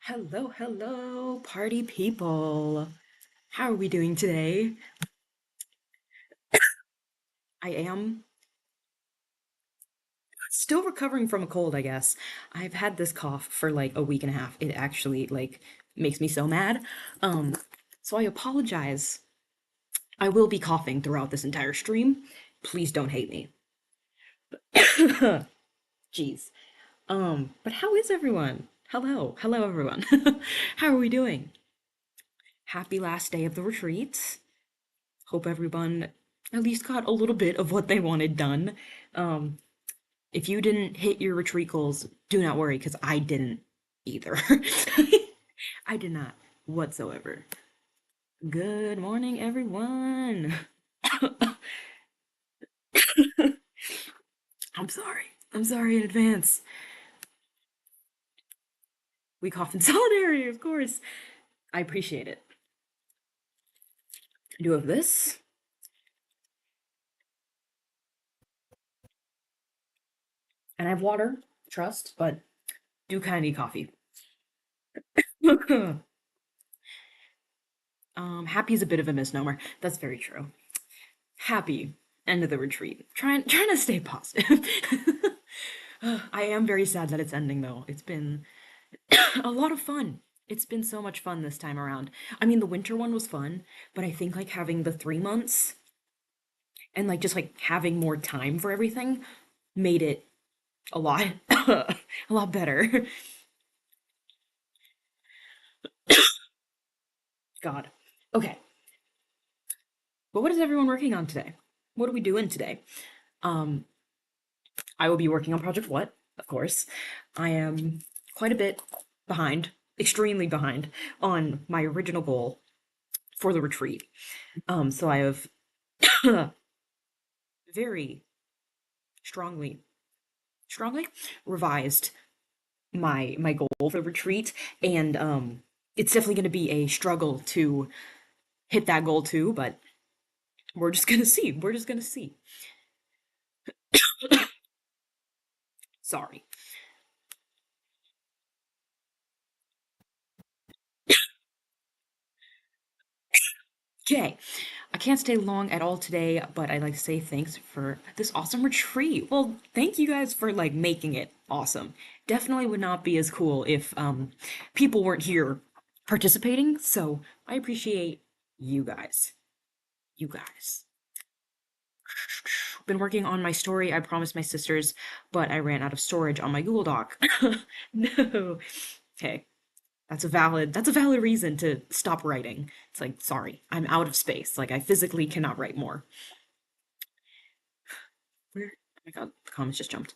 Hello, hello, party people. How are we doing today? I am still recovering from a cold, I guess. I've had this cough for like a week and a half. It actually makes me so mad. Um, so I apologize. I will be coughing throughout this entire stream. Please don't hate me. Jeez. But how is everyone? Hello. Hello everyone. How are we doing? Happy last day of the retreat. Hope everyone at least got a little bit of what they wanted done. Um, if you didn't hit your retreat goals, do not worry, because I didn't either. I did not whatsoever. Good morning, everyone. I'm sorry. I'm sorry in advance. We cough in solidarity, of course. I appreciate it. I do have this, and I have water, trust, but do kind of need coffee. Happy is a bit of a misnomer. That's very true. Happy end of the retreat. Trying to stay positive. I am very sad that it's ending though. It's been a lot of fun. It's been so much fun this time around. I mean, the winter one was fun, but I think like having the 3 months and like just like having more time for everything made it a lot a lot better. God. Okay. But what is everyone working on today? What are we doing today? Um, I will be working on Project What, of course. I am quite a bit behind, extremely behind on my original goal for the retreat. So I have very strongly, strongly revised my goal for the retreat, and it's definitely going to be a struggle to hit that goal too. But we're just gonna see. We're just gonna see. Sorry. Okay. I can't stay long at all today, but I'd like to say thanks for this awesome retreat. Well, thank you guys for like making it awesome. Definitely would not be as cool if people weren't here participating, so I appreciate you guys. You guys. Been working on my story, I promised my sisters, but I ran out of storage on my Google Doc. No. Okay. That's a valid reason to stop writing. It's like, sorry, I'm out of space. Like I physically cannot write more. Where? Oh my god, the comments just jumped.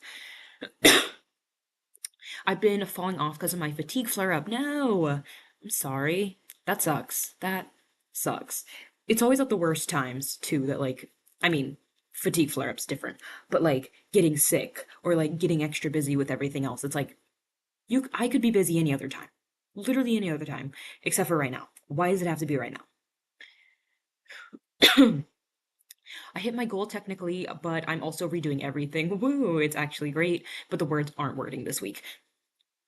I've been falling off because of my fatigue flare up. No, I'm sorry. That sucks. That sucks. It's always at the worst times too that I mean, fatigue flare up's different, but like getting sick or like getting extra busy with everything else. It's like I could be busy any other time. Literally any other time except for right now. Why does it have to be right now? I hit my goal technically, but I'm also redoing everything. Woo, it's actually great, but the words aren't wording this week.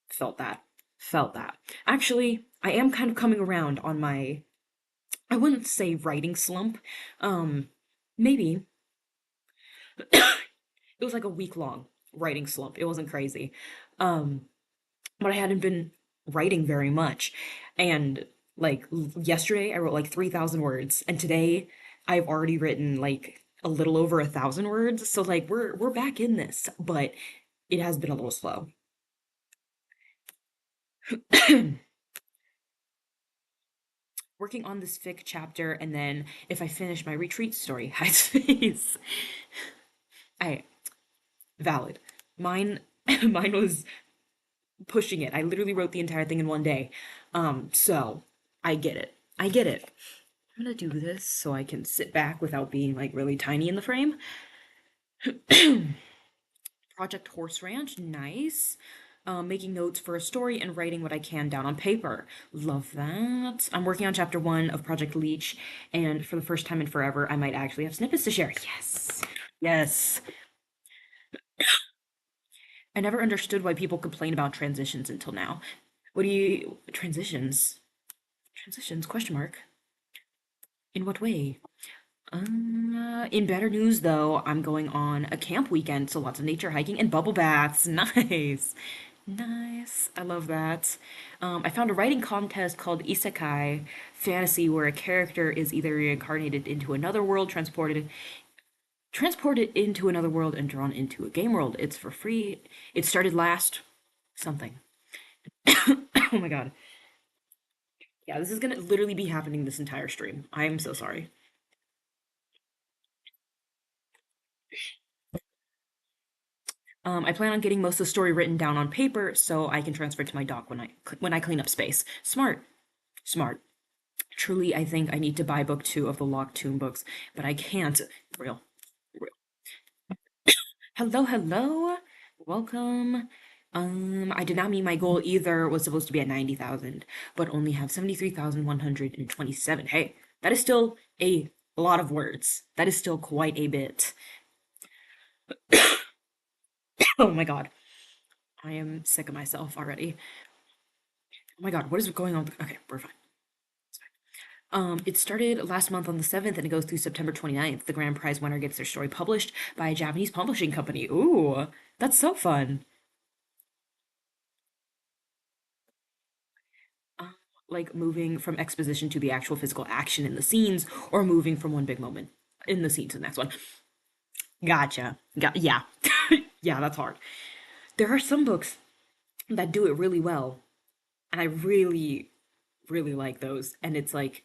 Felt that. Felt that. Actually, I am kind of coming around on my, I wouldn't say writing slump. Maybe. It was like a week long writing slump. It wasn't crazy. Um, but I hadn't been writing very much. And like yesterday I wrote like 3,000 words, and today I've already written like a little over 1,000 words. So like we're back in this, but it has been a little slow. Working on this fic chapter, and then if I finish my retreat story, high space. I valid. Mine mine was pushing it. I literally wrote the entire thing in one day. So I get it. I get it. I'm gonna do this so I can sit back without being like really tiny in the frame. Project Horse Ranch, nice. Making notes for a story and writing what I can down on paper. Love that. I'm working on chapter 1 of Project Leech, and for the first time in forever, I might actually have snippets to share. Yes. Yes. I never understood why people complain about transitions until now. What do you transitions? Transitions? Question mark. In what way? In better news, though, I'm going on a camp weekend, so lots of nature hiking and bubble baths. Nice. Nice. I love that. I found a writing contest called Isekai Fantasy, where a character is either reincarnated into another world, transported into another world, and drawn into a game world. It's for free. It started last something. Oh my god. Yeah, this is gonna literally be happening this entire stream. I am so sorry. I plan on getting most of the story written down on paper so I can transfer it to my doc when I clean up space. Smart, smart. Truly, I think I need to buy book 2 of the Locked Tomb books, but I can't. Real, real. Hello, hello. Welcome. I did not meet my goal either. Was supposed to be at 90,000, but only have 73,127. Hey, that is still a lot of words. That is still quite a bit. Oh my god. I am sick of myself already. Oh my god, what is going on? Okay, we're fine. It started last month on the 7th and it goes through September 29th. The grand prize winner gets their story published by a Japanese publishing company. Ooh, that's so fun. Uh, like moving from exposition to the actual physical action in the scenes, or moving from one big moment in the scene to the next one. Gotcha. Yeah. Yeah, that's hard. There are some books that do it really well, and I really, really like those. And it's like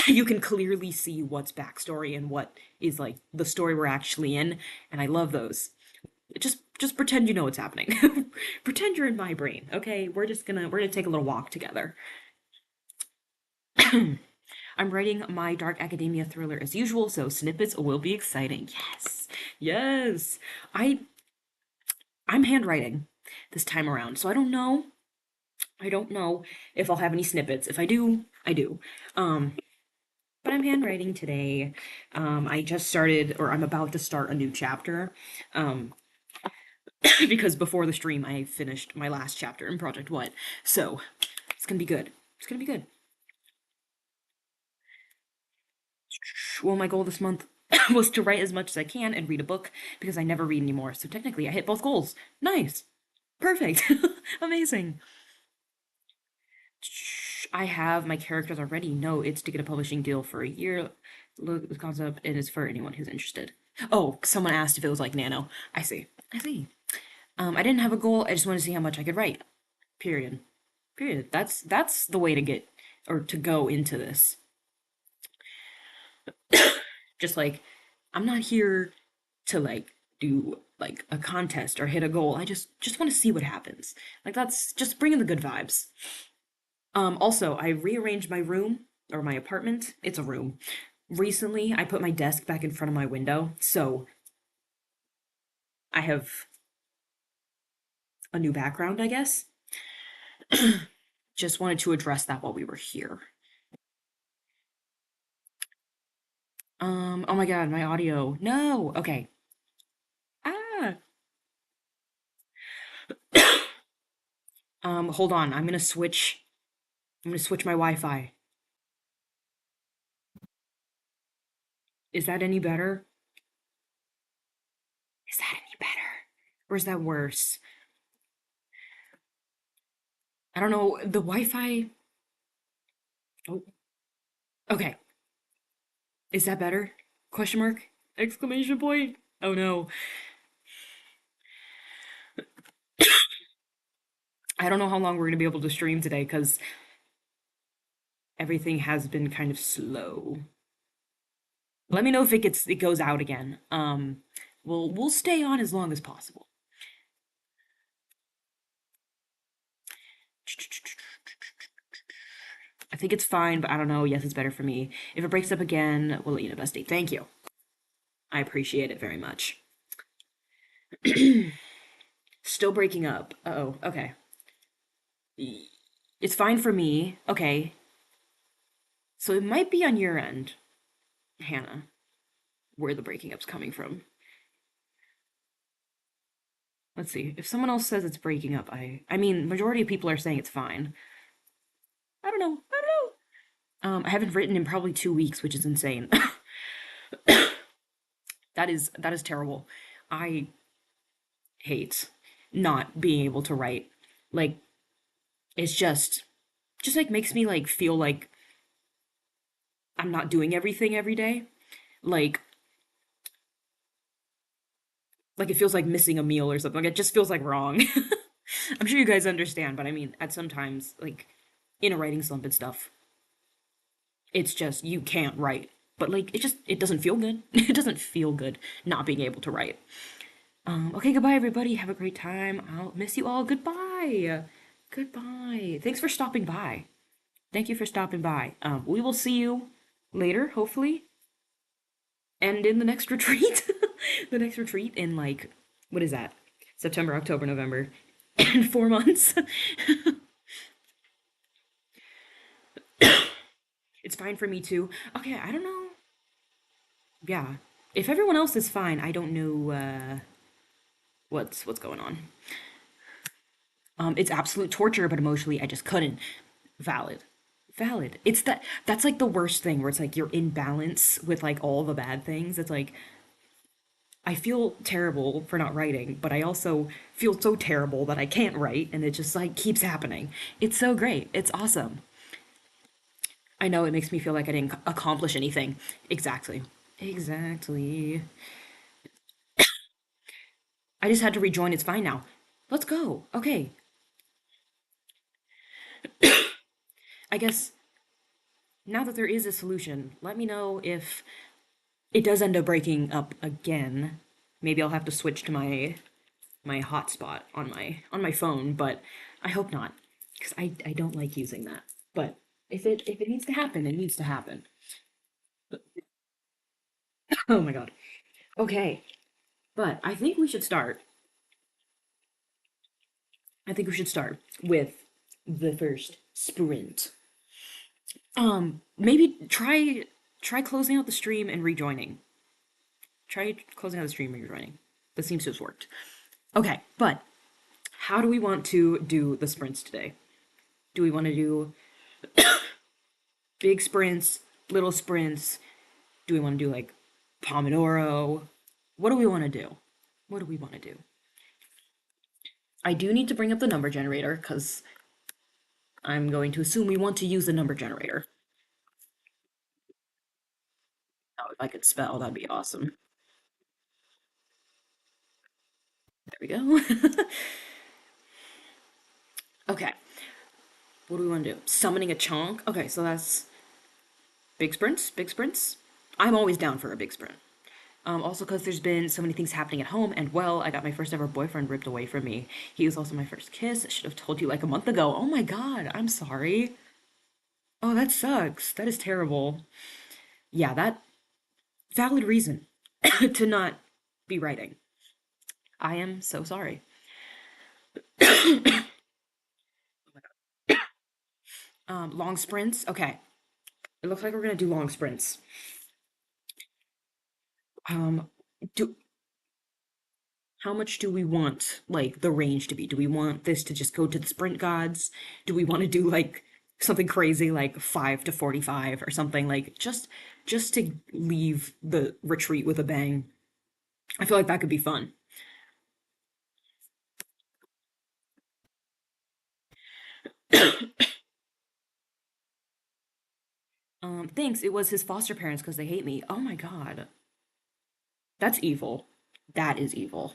you can clearly see what's backstory and what is like the story we're actually in, and I love those. Just pretend you know what's happening. Pretend you're in my brain, okay? We're gonna take a little walk together. I'm writing my dark academia thriller as usual, so snippets will be exciting. Yes. Yes. I I'm handwriting this time around, so I don't know. I don't know if I'll have any snippets. If I do, I do. Um, but I'm handwriting today. I just started, or I'm about to start a new chapter. Um, because before the stream, I finished my last chapter in Project What. So it's gonna be good. It's gonna be good. Well, my goal this month was to write as much as I can and read a book because I never read anymore. So technically, I hit both goals. Nice. Perfect. Amazing. I have my characters already. No, it's to get a publishing deal for a year. Look, the concept and it's for anyone who's interested. Oh, someone asked if it was like Nano. I see. I see. I didn't have a goal. I just wanted to see how much I could write. Period. Period. That's the way to get or to go into this. Just like I'm not here to like do like a contest or hit a goal. I just want to see what happens. Like that's just bringing the good vibes. Also, I rearranged my room or my apartment. It's a room. Recently, I put my desk back in front of my window, so I have a new background, I guess. Just wanted to address that while we were here. Oh my god, my audio. No. Okay. Ah. Hold on. I'm gonna switch my Wi-Fi. Is that any better? Is that any better? Or is that worse? I don't know. The Wi-Fi. Oh, okay. Is that better? Question mark? Exclamation point? Oh no. I don't know how long we're gonna be able to stream today because everything has been kind of slow. Let me know if it goes out again. We'll stay on as long as possible. I think it's fine, but I don't know. Yes, it's better for me. If it breaks up again, we'll let you know, bestie. Thank you. I appreciate it very much. Still breaking up. Uh-oh. Okay. It's fine for me. Okay. So it might be on your end, Hannah, where the breaking up's coming from. Let's see. If someone else says it's breaking up, I mean, majority of people are saying it's fine. I don't know. I don't know. I haven't written in probably 2 weeks, which is insane. That is terrible. I hate not being able to write. Like it's just like makes me like feel like I'm not doing everything every day. Like like it feels like missing a meal or something. Like it just feels like wrong. I'm sure you guys understand, but I mean, at sometimes like in a writing slump and stuff, it's just you can't write. But like it doesn't feel good. It doesn't feel good not being able to write. Okay, goodbye everybody. Have a great time. I'll miss you all. Goodbye. Goodbye. Thanks for stopping by. Thank you for stopping by. We will see you later, hopefully, and in the next retreat. The next retreat in like what is that? September, October, November, in 4 months. It's fine for me too. Okay, I don't know. Yeah, if everyone else is fine, I don't know what's going on. It's absolute torture, but emotionally, I just couldn't. Valid. Valid. It's that's like the worst thing where it's like you're in balance with like all the bad things. It's like I feel terrible for not writing, but I also feel so terrible that I can't write and it just like keeps happening. It's so great. It's awesome. I know it makes me feel like I didn't accomplish anything. Exactly. Exactly. I just had to rejoin. It's fine now. Let's go. Okay. I guess now that there is a solution, let me know if it does end up breaking up again. Maybe I'll have to switch to my hotspot on my phone, but I hope not because I don't like using that. But if it needs to happen, it needs to happen. Oh my god. Okay. But I think we should start with the first sprint. Maybe try closing out the stream and rejoining. Try closing out the stream and rejoining. That seems to have worked. Okay, but how do we want to do the sprints today? Do we want to do big sprints, little sprints? Do we want to do like Pomodoro? What do we want to do? What do we want to do? I do need to bring up the number generator because I'm going to assume we want to use the number generator. Oh, if I could spell, that'd be awesome. There we go. Okay, what do we want to do? Summoning a chonk? Okay, so that's big sprints, big sprints. I'm always down for a big sprint. Also, because there's been so many things happening at home, and well, I got my first ever boyfriend ripped away from me. He was also my first kiss. I should have told you like a month ago. Oh my god, I'm sorry. Oh, that sucks. That is terrible. Yeah, that valid reason to not be writing. I am so sorry. Long sprints. Okay, it looks like we're gonna do long sprints. Um, do how much do we want like the range to be? Do we want this to just go to the sprint gods? Do we want to do like something crazy like 5 to 45 or something like just to leave the retreat with a bang? I feel like that could be fun. Thanks. It was his foster parents because they hate me. Oh my god. That's evil. That is evil.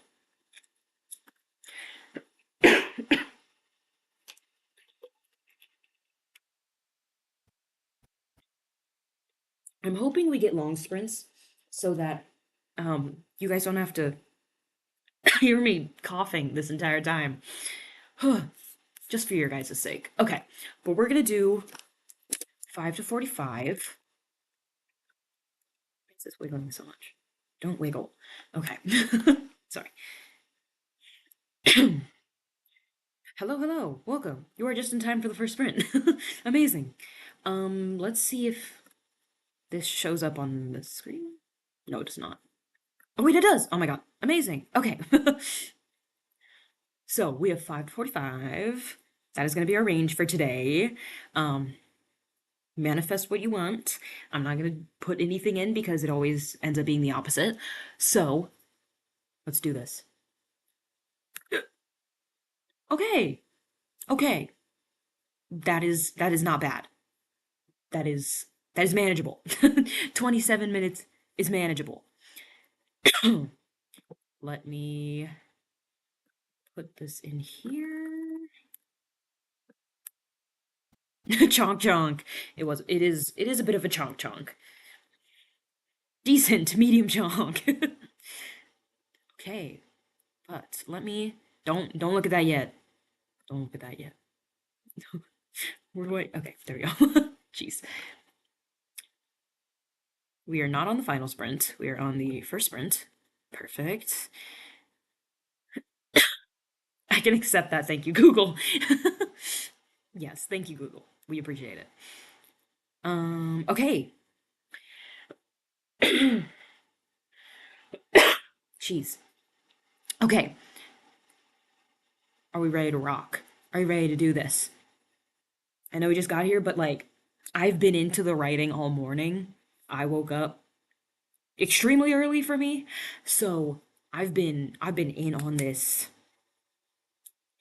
I'm hoping we get long sprints so that you guys don't have to hear me coughing this entire time. Just for your guys' sake. Okay, but we're gonna do 5 to 45. Why is this wiggling so much? Don't wiggle. Okay. Sorry. Hello, hello. Welcome. You are just in time for the first sprint. Amazing. Let's see if this shows up on the screen. No, it does not. Oh wait, it does. Oh my god. Amazing. Okay. So we have 5:45. That is going to be our range for today. Um, Manifest what you want. I'm not going to put anything in because it always ends up being the opposite. So let's do this. Okay. Okay. That is not bad. That is manageable. 27 minutes is manageable. Let me put this in here. Chonk chonk. It is a bit of a chonk chonk. Decent medium chonk. Okay, but let me don't look at that yet. Don't look at that yet. Where do I Okay, there we go. Jeez. We are not on the final sprint. We are on the first sprint. Perfect. I can accept that. Thank you, Google. Yes, thank you, Google. We appreciate it. Okay. Jeez. Okay. Are we ready to rock? Are you ready to do this? I know we just got here, but like, I've been into the writing all morning. I woke up extremely early for me, so I've been in on this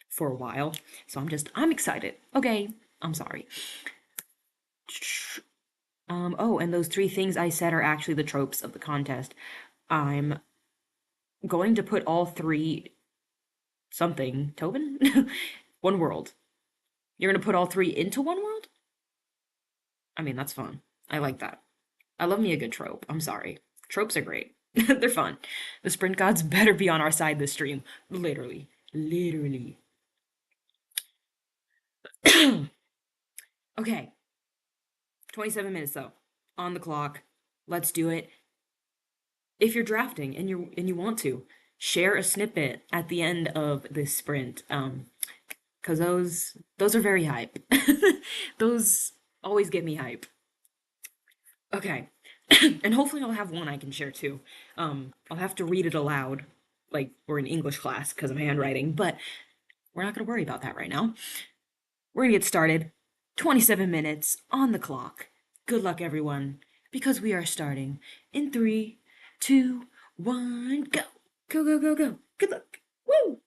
for a while. So I'm excited. Okay, I'm sorry. Oh, and those three things I said are actually the tropes of the contest. I'm going to put all three something Tobin one world. You're gonna put all three into one world? I mean, that's fun. I like that. I love me a good trope. I'm sorry. Tropes are great. They're fun. The sprint gods better be on our side this stream. Literally. Literally. Okay. 27 minutes though. On the clock. Let's do it. If you're drafting and you want to, share a snippet at the end of this sprint. Because those are very hype. Those always get me hype. Okay. And hopefully I'll have one I can share too. I'll have to read it aloud, like we're in English class because I'm handwriting, but we're not going to worry about that right now. We're going to get started. 27 minutes on the clock. Good luck, everyone, because we are starting in 3, 2, 1, go. Go, go, go, go. Good luck. Woo!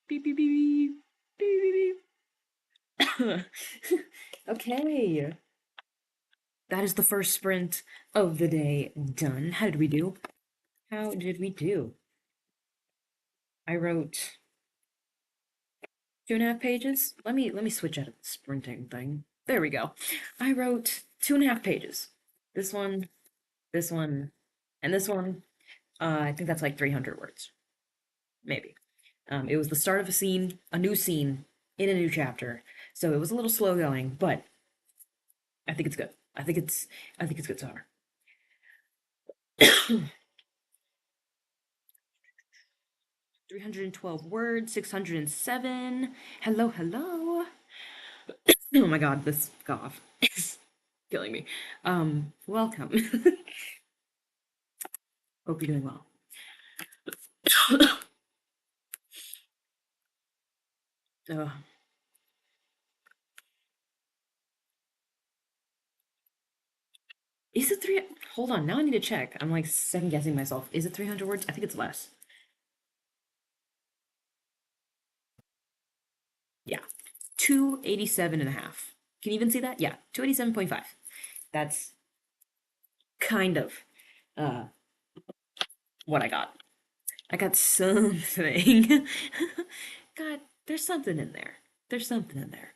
Beep beep beep beep beep beep. Okay, that is the first sprint of the day done. How did we do? How did we do? I wrote 2.5 pages. Let me switch out of the sprinting thing. There we go. I wrote 2.5 pages. This one, this one, and this one. I think that's like 300 words, maybe. It was the start of a scene, a new scene in a new chapter. So it was a little slow going, but I think it's good. I think it's good so far. 312 words, 607. Hello, hello. Oh my god, this cough is killing me. Welcome. Hope you're doing well. uh, is it three? Hold on, now I need to check. I'm like second guessing myself. Is it 300 words? I think it's less. Yeah, 287 and a half. Can you even see that? Yeah, 287.5. That's kind of uh what I got. I got something. God, there's something in there. There's something in there.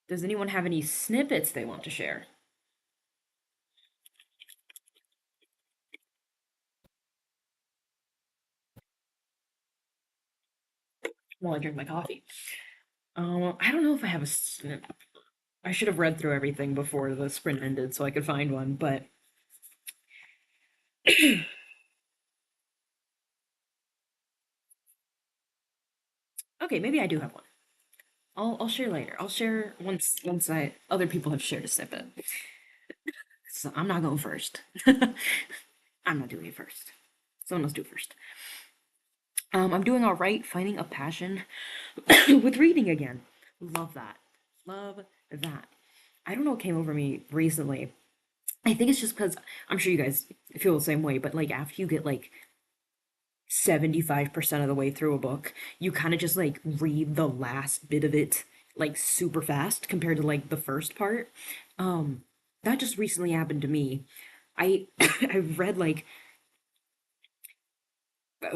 Does anyone have any snippets they want to share while I drink my coffee? I don't know if I have a snip. I should have read through everything before the sprint ended so I could find one, but okay, maybe I do have one. I'll share later. I'll share once I other people have shared a snippet. So I'm not going first. I'm not doing it first. Someone else do it first. I'm doing all right, finding a passion with reading again. Love that. Love that. I don't know what came over me recently. I think it's just because I'm sure you guys feel the same way, but like after you get like 75% of the way through a book, you kind of just like read the last bit of it like super fast compared to like the first part. Um, that just recently happened to me. I I read like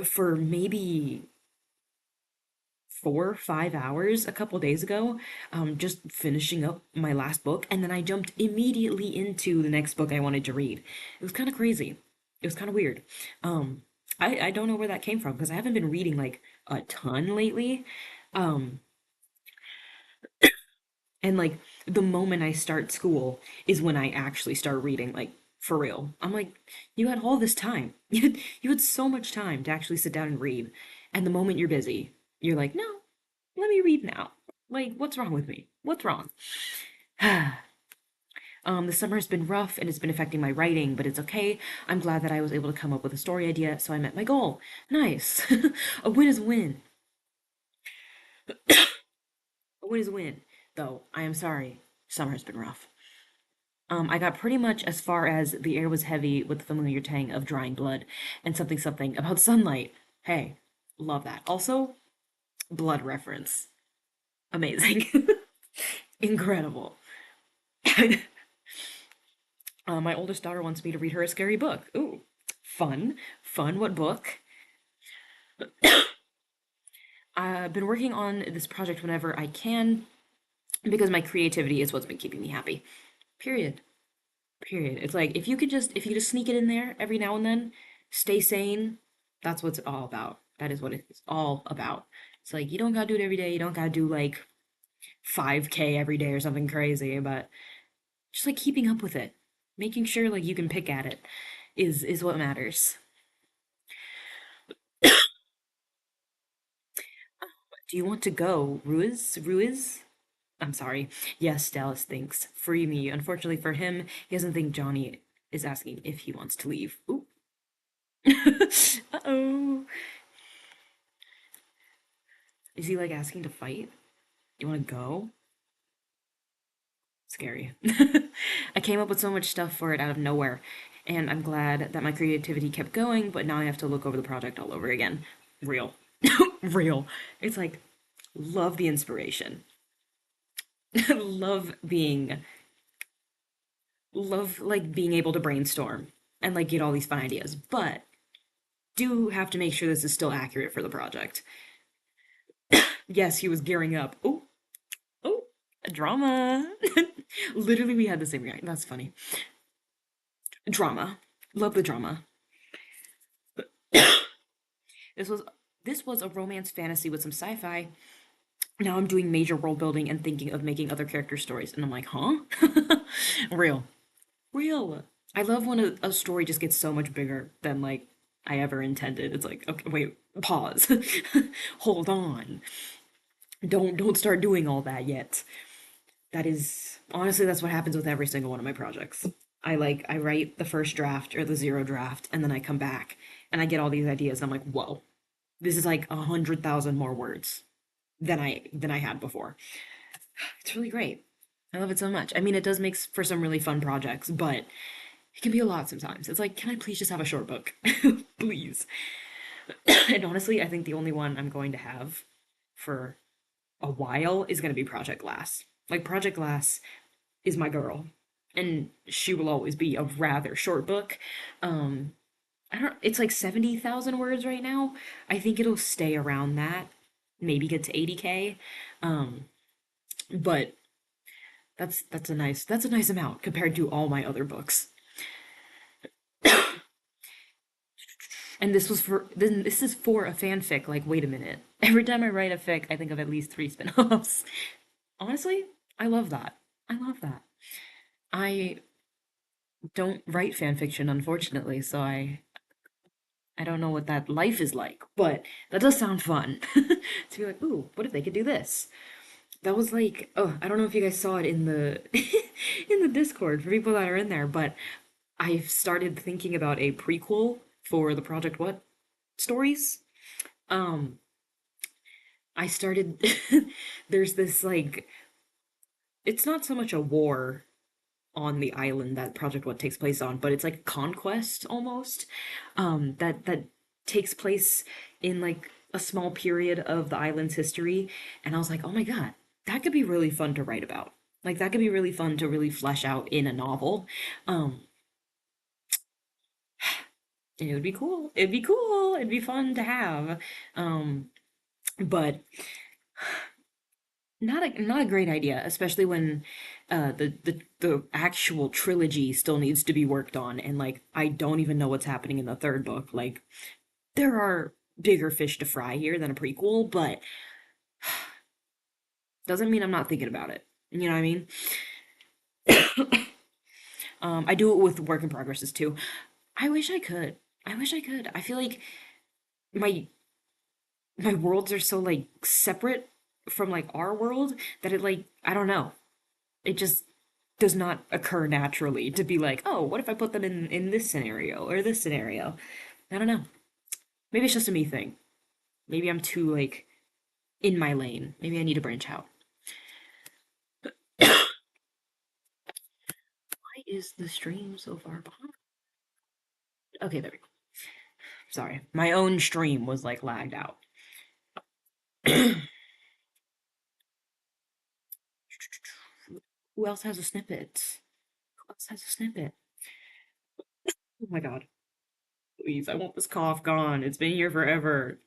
for maybe 4 5 hours a couple days ago, just finishing up my last book, and then I jumped immediately into the next book I wanted to read. It was kind of crazy. It was kind of weird. Um, I don't know where that came from because I haven't been reading like a ton lately. Um, and like the moment I start school is when I actually start reading, like for real. I'm like, you had all this time. You had so much time to actually sit down and read. And the moment you're busy, you're like, no, let me read now. Like, what's wrong with me? What's wrong? The summer has been rough and it's been affecting my writing, but it's okay. I'm glad that I was able to come up with a story idea, so I met my goal. Nice. A win is a win. A win is a win. Though, I am sorry. Summer has been rough. I got pretty much as far as the air was heavy with the familiar tang of drying blood and something something about sunlight. Hey, love that. Also, blood reference. Amazing. Incredible. My oldest daughter wants me to read her a scary book. Ooh, fun. Fun. What book? I've been working on this project whenever I can because my creativity is what's been keeping me happy. Period. Period. It's like if you just sneak it in there every now and then, stay sane. That's what it's all about. That is what it's all about. It's like you don't gotta do it every day. You don't gotta do like 5K every day or something crazy, but just like keeping up with it, making sure like you can pick at it is what matters. Do you want to go, Ruiz? Ruiz? I'm sorry. Yes, Dallas thinks. Free me. Unfortunately for him, he doesn't think Johnny is asking if he wants to leave. Ooh. Uh-oh. Is he like asking to fight? You want to go? Scary. I came up with so much stuff for it out of nowhere. And I'm glad that my creativity kept going, but now I have to look over the project all over again. Real. Real. It's like, love the inspiration. love being, love like being able to brainstorm and like get all these fun ideas, but do have to make sure this is still accurate for the project. Yes, he was gearing up. Oh, oh, drama. Literally, we had the same reaction. That's funny. Drama. Love the drama. This was this was a romance fantasy with some sci-fi. Now I'm doing major world building and thinking of making other character stories, and I'm like, huh? Real, real. I love when a story just gets so much bigger than like I ever intended. It's like, okay, wait, pause, hold on, don't start doing all that yet. That is honestly that's what happens with every single one of my projects. I write the first draft or the zero draft, and then I come back and I get all these ideas. And I'm like, whoa, this is like 100,000 more words than I had before. It's really great. I love it so much. I mean, it does make for some really fun projects, but it can be a lot sometimes. It's like, can I please just have a short book? Please. And honestly, I think the only one I'm going to have for a while is going to be Project Glass. Like, Project Glass is my girl, and she will always be a rather short book. Um, I don't, it's like 70,000 words right now. I think it'll stay around that, maybe get to 80K. Um, but that's a nice amount compared to all my other books. And this was for then this is for a fanfic. Like, wait a minute. Every time I write a fic, I think of at least three spin-offs. Honestly, I love that. I love that. I don't write fan fiction, unfortunately, so I don't know what that life is like, but that does sound fun. To be like, ooh, what if they could do this? That was like, oh, I don't know if you guys saw it in the in the Discord for people that are in there, but I've started thinking about a prequel for the Project What stories. Um, I started there's this like it's not so much a war on the island that Project What takes place on, but it's like a conquest almost. That takes place in like a small period of the island's history, and I was like, oh my god, that could be really fun to write about. Like that could be really fun to really flesh out in a novel. Um, it would be cool. It'd be cool. It'd be fun to have. Um, but not a great idea, especially when the actual trilogy still needs to be worked on, and like I don't even know what's happening in the third book. Like there are bigger fish to fry here than a prequel, but doesn't mean I'm not thinking about it. You know what I mean? I do it with work in progresses too. I wish I could. I wish I could. I feel like my my worlds are so like separate from like our world that it like I don't know. It just does not occur naturally to be like, oh, what if I put them in this scenario or this scenario? I don't know. Maybe it's just a me thing. Maybe I'm too like in my lane. Maybe I need to branch out. Why is the stream so far behind? Okay, there we go. Sorry, my own stream was like lagged out. Who else has a snippet? Who else has a snippet? Oh my god. Please, I want this cough gone. It's been here forever.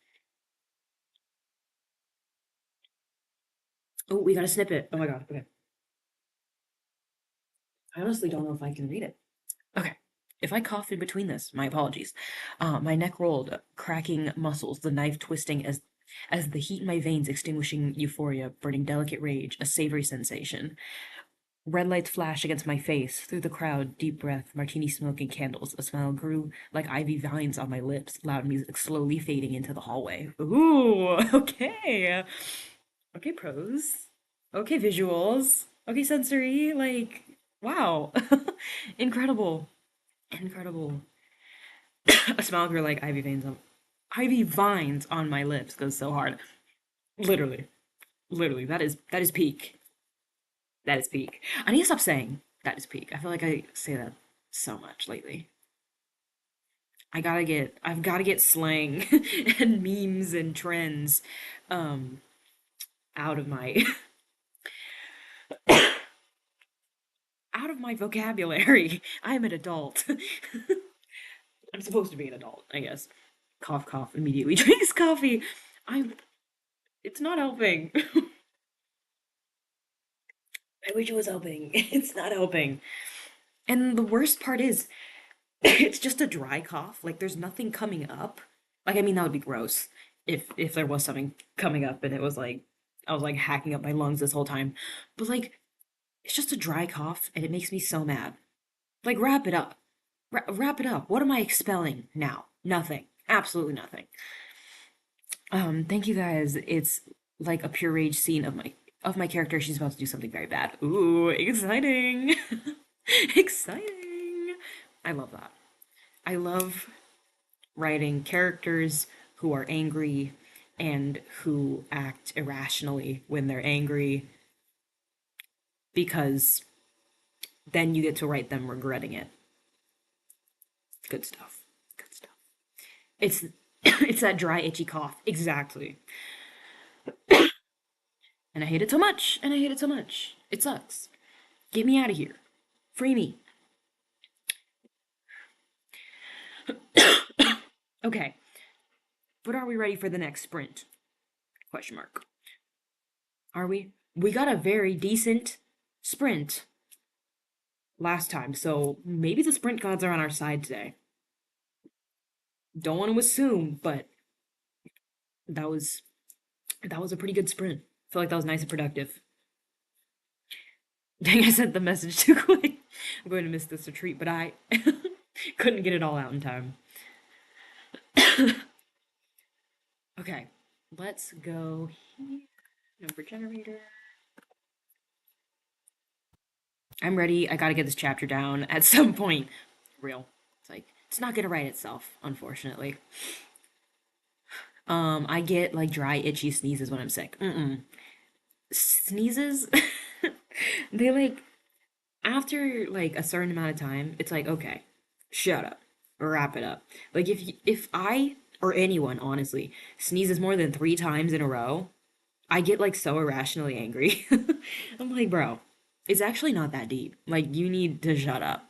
Oh, we got a snippet. Oh my god. Okay. I honestly don't know if I can read it. Okay. If I cough in between this, my apologies. My neck rolled, cracking muscles, the knife twisting as the heat in my veins extinguishing euphoria, burning delicate rage, a savory sensation. Red lights flash against my face. Through the crowd, deep breath, martini smoking candles. A smile grew like ivy vines on my lips. Loud music slowly fading into the hallway. Ooh, okay. Okay, prose. Okay, visuals. Okay, sensory. Like, wow. Incredible. Incredible. A smile grew like ivy vines on my lips goes so hard. Literally. Literally. That is peak. That is peak. I need to stop saying that is peak. I feel like I say that so much lately. I've gotta get slang and memes and trends um out of my out of my vocabulary. I'm an adult. I'm supposed to be an adult, I guess. Cough, cough, immediately drinks coffee. I'm, it's not helping. I wish it was helping. It's not helping. And the worst part is, it's just a dry cough. Like, there's nothing coming up. Like, I mean, that would be gross if there was something coming up and it was like, I was like hacking up my lungs this whole time. But like, it's just a dry cough and it makes me so mad. Like, wrap it up. Wrap it up. What am I expelling now? Nothing. Absolutely nothing. Thank you guys. It's like a pure rage scene of my character. She's about to do something very bad. Ooh, exciting. Exciting. I love that. I love writing characters who are angry and who act irrationally when they're angry because then you get to write them regretting it. Good stuff. Good stuff. It's it's that dry itchy cough. Exactly. And I hate it so much. And I hate it so much. It sucks. Get me out of here. Free me. Okay. But are we ready for the next sprint? Question mark. Are we? We got a very decent sprint last time, so maybe the sprint gods are on our side today. Don't want to assume, but that was that was a pretty good sprint. I feel like that was nice and productive. Dang, I sent the message too quick. I'm going to miss this retreat, but I couldn't get it all out in time. Okay, let's go here. Number generator. I'm ready. I gotta get this chapter down at some point. Real. It's like, it's not gonna write itself, unfortunately. I get like dry, itchy sneezes when I'm sick. Mm-mm. Sneezes, they like, after like a certain amount of time, it's like, okay, shut up, wrap it up. Like if I or anyone honestly sneezes more than 3 times in a row, I get like so irrationally angry. I'm like, bro, it's actually not that deep. Like you need to shut up.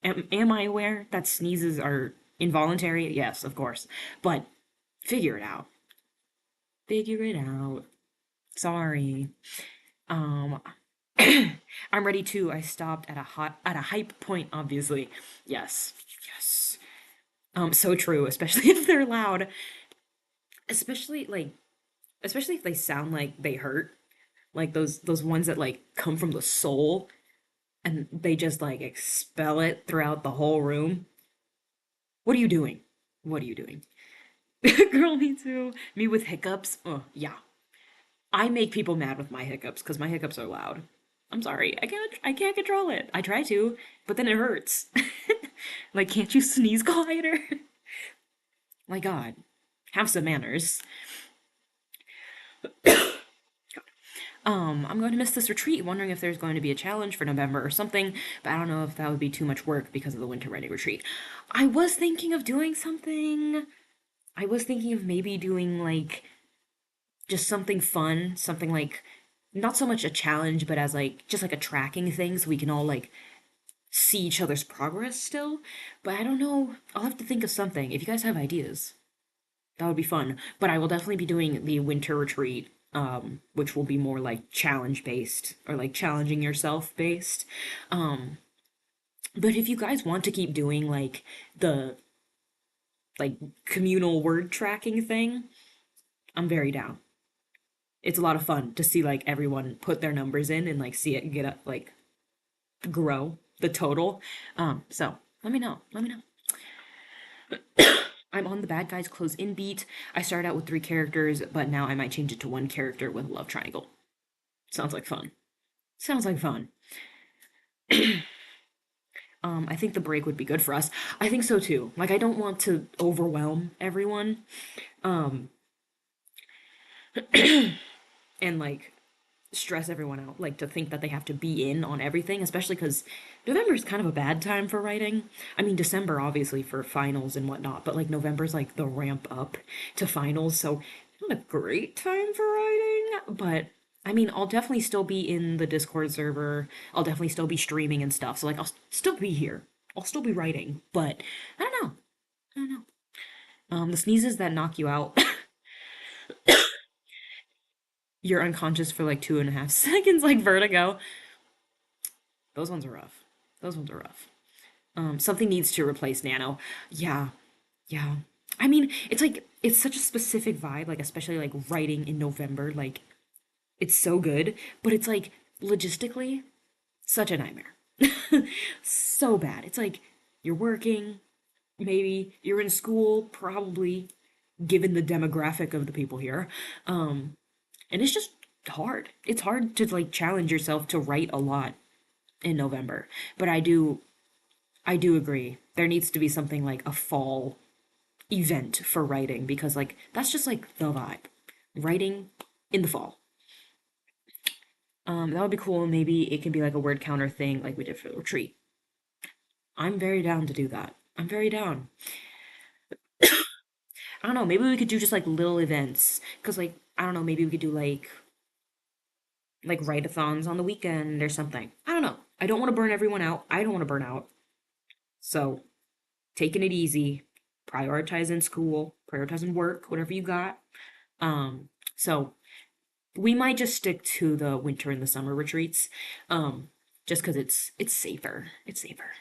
Am I aware that sneezes are involuntary? Yes, of course. But figure it out. Figure it out. Sorry. Um I'm ready too. I stopped at a hype point, obviously. Yes. Yes. So true, especially if they're loud. Especially like especially if they sound like they hurt. Like those ones that like come from the soul and they just like expel it throughout the whole room. What are you doing? What are you doing? Girl, me too. Me with hiccups. Oh, yeah. I make people mad with my hiccups because my hiccups are loud. I'm sorry. I can't control it. I try to, but then it hurts. Like, can't you sneeze quieter? My God. Have some manners. I'm going to miss this retreat, wondering if there's going to be a challenge for November or something, but I don't know if that would be too much work because of the winter writing retreat. I was thinking of doing something. I was thinking of maybe doing like just something fun, something like not so much a challenge, but as like just like a tracking thing so we can all like see each other's progress still. But I don't know. I'll have to think of something. If you guys have ideas, that would be fun. But I will definitely be doing the winter retreat, which will be more like challenge based or like challenging yourself based. Um, but if you guys want to keep doing like the like communal word tracking thing, I'm very down. It's a lot of fun to see like everyone put their numbers in and like see it get up like grow the total. So let me know. Let me know. I'm on the bad guys close in beat. I started out with 3 characters, but now I might change it to 1 character with a love triangle. Sounds like fun. Sounds like fun. I think the break would be good for us. I think so too. Like I don't want to overwhelm everyone. Um and like stress everyone out, like to think that they have to be in on everything, especially because November is kind of a bad time for writing. I mean, December obviously for finals and whatnot, but like November's like the ramp up to finals, so not a great time for writing. But I mean, I'll definitely still be in the Discord server. I'll definitely still be streaming and stuff. So like, I'll still be here. I'll still be writing, but I don't know. I don't know. The sneezes that knock you out, you're unconscious for like 2.5 seconds, like vertigo. Those ones are rough. Those ones are rough. Something needs to replace Nano. Yeah, yeah. I mean, it's like it's such a specific vibe, like especially like writing in November. Like it's so good, but it's like logistically such a nightmare. So bad. It's like you're working, maybe you're in school, probably given the demographic of the people here. And it's just hard. It's hard to like challenge yourself to write a lot in November. But I do agree. There needs to be something like a fall event for writing because like that's just like the vibe. Writing in the fall. That would be cool. Maybe it can be like a word counter thing like we did for the retreat. I'm very down to do that. I'm very down. I don't know, maybe we could do just like little events. Cause like, I don't know, maybe we could do like write-a-thons on the weekend or something. I don't know. I don't want to burn everyone out. I don't want to burn out. So taking it easy, prioritizing school, prioritizing work, whatever you got. So we might just stick to the winter and the summer retreats, um, just because it's safer. It's safer.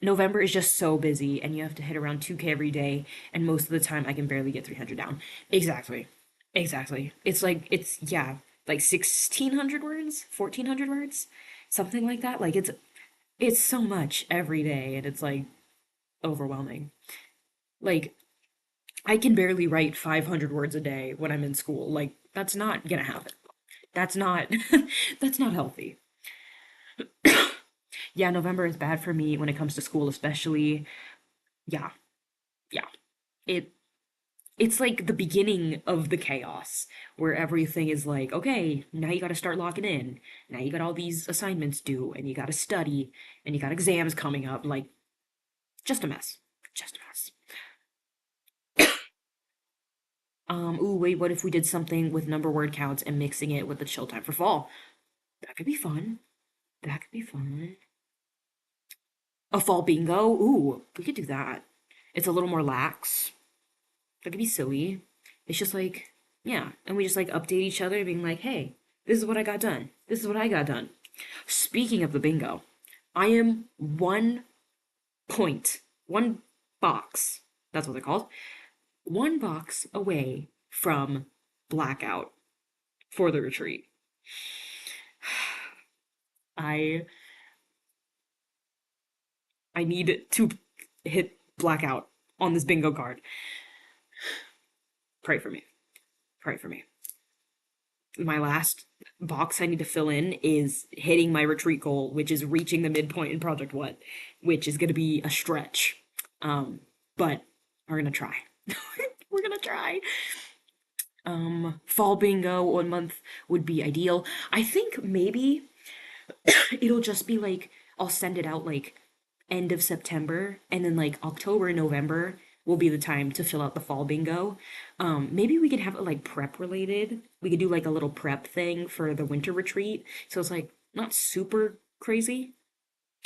November is just so busy, and you have to hit around 2K every day, and most of the time I can barely get 300 down. Exactly, exactly. It's like yeah, like 1,600 words, 1,400 words, something like that. Like it's so much every day, and it's like overwhelming. Like I can barely write 500 words a day when I'm in school. Like that's not gonna happen. That's not that's not healthy. Yeah, November is bad for me when it comes to school, especially. Yeah, yeah. It it's like the beginning of the chaos where everything is like, okay, now you got to start locking in. Now you got all these assignments due and you got to study and you got exams coming up. Like just a mess. Just a mess. Ooh, wait, what if we did something with number word counts and mixing it with the chill time for fall? That could be fun. That could be fun. A fall bingo? Ooh, we could do that. It's a little more lax. That could be silly. It's just like, yeah, and we just like update each other, being like, hey, this is what I got done. This is what I got done. Speaking of the bingo, I am 1 point, 1 box, that's what they're called, 1 box away from blackout for the retreat. I I need to hit blackout on this bingo card. Pray for me. Pray for me. My last box I need to fill in is hitting my retreat goal, which is reaching the midpoint in Project What, which is going to be a stretch. But we're gonna try. We're gonna try. Fall bingo 1 month would be ideal. I think maybe it'll just be like I'll send it out like end of September, and then like October, November will be the time to fill out the fall bingo. Maybe we could have it like prep related. We could do like a little prep thing for the winter retreat. So it's like not super crazy.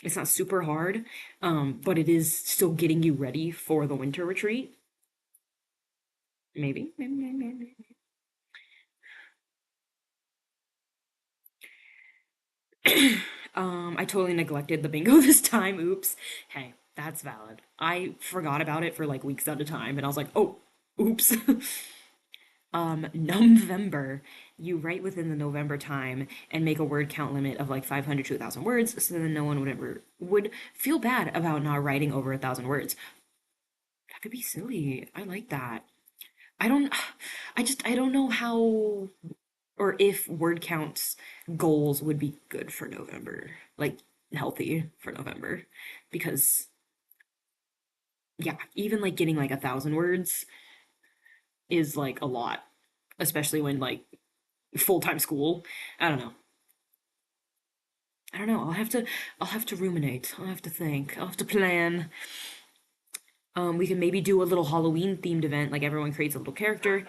It's not super hard, but it is still getting you ready for the winter retreat. Maybe. I totally neglected the bingo this time. Oops. Hey, that's valid. I forgot about it for like weeks at a time, and I was like, oh, oops. November. You write within the November time and make a word count limit of like 500 to 1,000 words, so then no one would feel bad about not writing over 1,000 words. That could be silly. I like that. I don't. I don't know how or if word counts goals would be good for November, like healthy for November, because yeah, even like getting like 1,000 words is like a lot, especially when like full-time school. I don't know. I don't know. I'll have to ruminate. I'll have to think. I'll have to plan. We can maybe do a little Halloween themed event, like everyone creates a little character,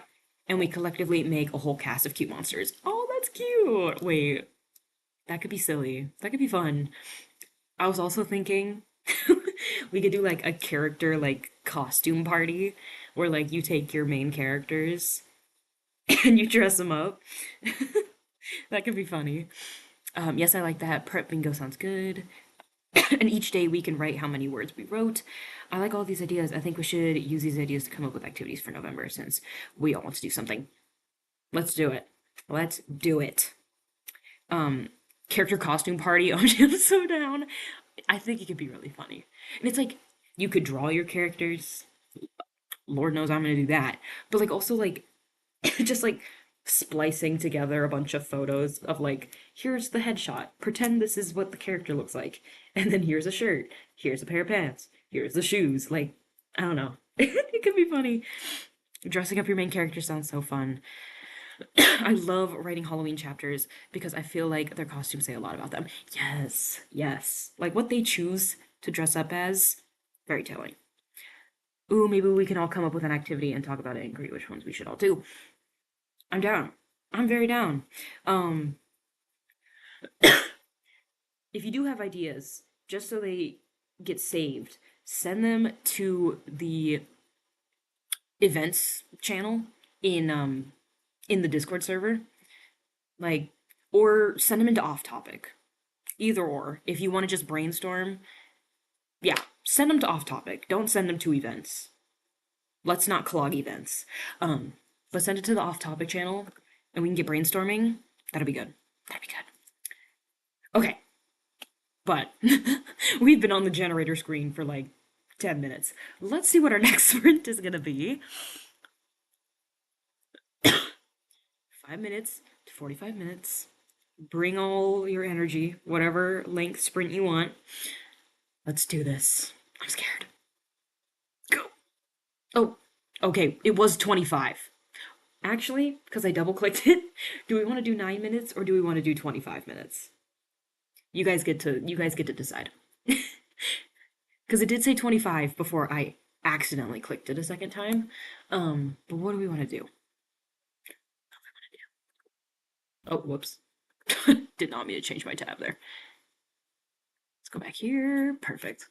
and we collectively make a whole cast of cute monsters. Oh, that's cute. Wait, that could be silly. That could be fun. I was also thinking we could do like a character like costume party where like you take your main characters and you dress them up. That could be funny. Yes, I like that. Prep bingo sounds good. And each day we can write how many words we wrote. I like all these ideas. I think we should use these ideas to come up with activities for November since we all want to do something. Let's do it. Let's do it. Um, Character costume party. Oh, I'm so down. I think it could be really funny. And it's like you could draw your characters. Lord knows I'm gonna do that. But like also like just like splicing together a bunch of photos of like here's the headshot, pretend this is what the character looks like, and then here's a shirt, here's a pair of pants, here's the shoes. Like I don't know. It could be funny. Dressing up your main character sounds so fun. I love writing Halloween chapters because I feel like their costumes say a lot about them. Yes, yes, like what they choose to dress up as, very telling. Ooh, maybe we can all come up with an activity and talk about it and agree which ones we should all do. I'm down. I'm very down. Um, if you do have ideas, just so they get saved, send them to the events channel in the Discord server. Like or send them into off topic. Either or. If you want to just brainstorm, yeah, send them to off topic. Don't send them to events. Let's not clog events. But send it to the off topic channel and we can get brainstorming. That'll be good. That'd be good. Okay, but we've been on the generator screen for like 10 minutes. Let's see what our next sprint is gonna be. 5 minutes to 45 minutes. Bring all your energy, whatever length sprint you want. Let's do this. I'm scared. Go. Oh, okay. It was 25. Actually, because I double clicked it, do we want to do 9 minutes or do we want to do 25 minutes? You guys get to decide. Because it did say 25 before I accidentally clicked it a second time. But what do we want to do? Oh, whoops. Did not mean to change my tab there. Let's go back here. Perfect.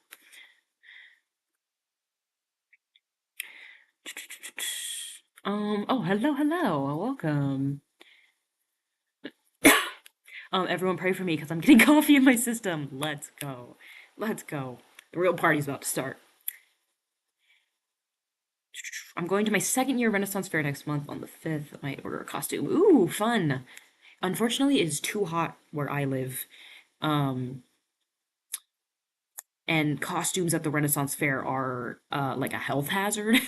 Oh, hello, hello. Welcome. Everyone pray for me because I'm getting coffee in my system. Let's go. Let's go. The real party's about to start. I'm going to my second year Renaissance Fair next month on the 5th. I might order a costume. Ooh, fun. Unfortunately, it is too hot where I live. Um, and costumes at the Renaissance Fair are like a health hazard.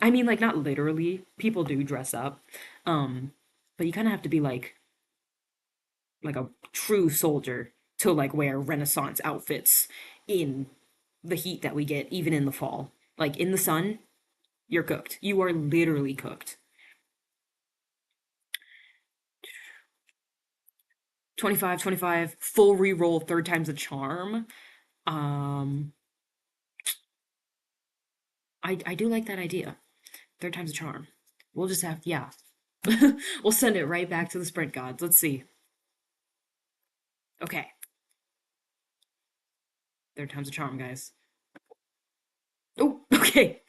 I mean, like not literally. People do dress up. Um, but you kind of have to be like a true soldier to like wear Renaissance outfits in the heat that we get, even in the fall. Like in the sun, you're cooked. You are literally cooked. 25, 25, full reroll, third time's a charm. Um, I do like that idea. Third time's a charm. We'll just have, yeah. We'll send it right back to the sprint gods. Let's see. Okay. Third time's a charm, guys. Oh, okay.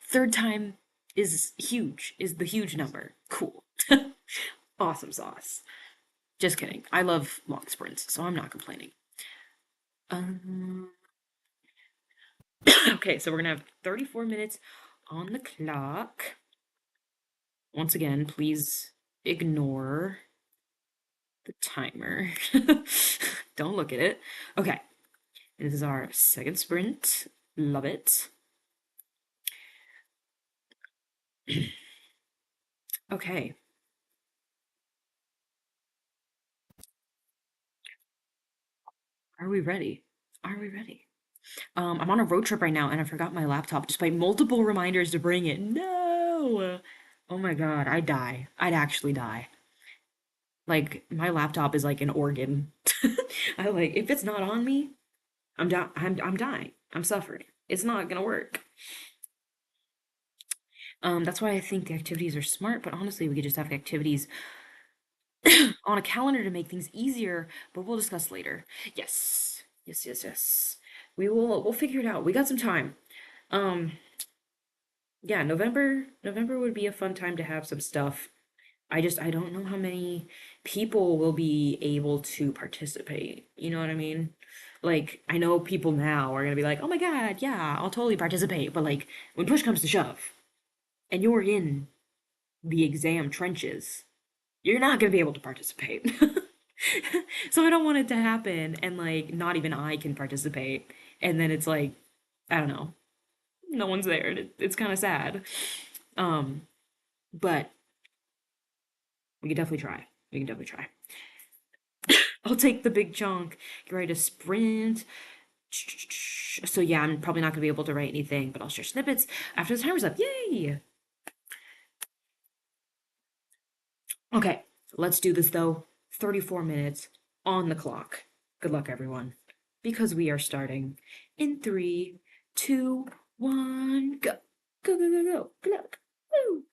Third time is huge, is the huge number. Cool. Awesome sauce. Just kidding. I love long sprints, so I'm not complaining. Um, okay, so we're gonna have 34 minutes on the clock. Once again, please ignore the timer. Don't look at it. Okay, this is our second sprint. Love it. Okay. Are we ready? Are we ready? I'm on a road trip right now and I forgot my laptop despite multiple reminders to bring it. No! Oh my God, I'd die. I'd actually die. Like my laptop is like an organ. I like if it's not on me, I'm dying. I'm suffering. It's not gonna work. That's why I think the activities are smart, but honestly, we could just have activities on a calendar to make things easier, but we'll discuss later. Yes. Yes, yes, yes. We'll figure it out. We got some time. Um, yeah, November would be a fun time to have some stuff. I don't know how many people will be able to participate. You know what I mean? Like, I know people now are gonna be like, "Oh my God, yeah, I'll totally participate." But like, when push comes to shove, and you're in the exam trenches, you're not gonna be able to participate. So I don't want it to happen, and like, not even I can participate, and then it's like, I don't know, no one's there, and it's kind of sad. Um, but we can definitely try. We can definitely try. I'll take the big chunk. Get ready to sprint. So yeah, I'm probably not gonna be able to write anything, but I'll share snippets after the timer's up. Yay! Okay, let's do this though. 34 minutes on the clock. Good luck, everyone. Because we are starting in three, two, one, go. Go, go, go, go. Good luck. Woo!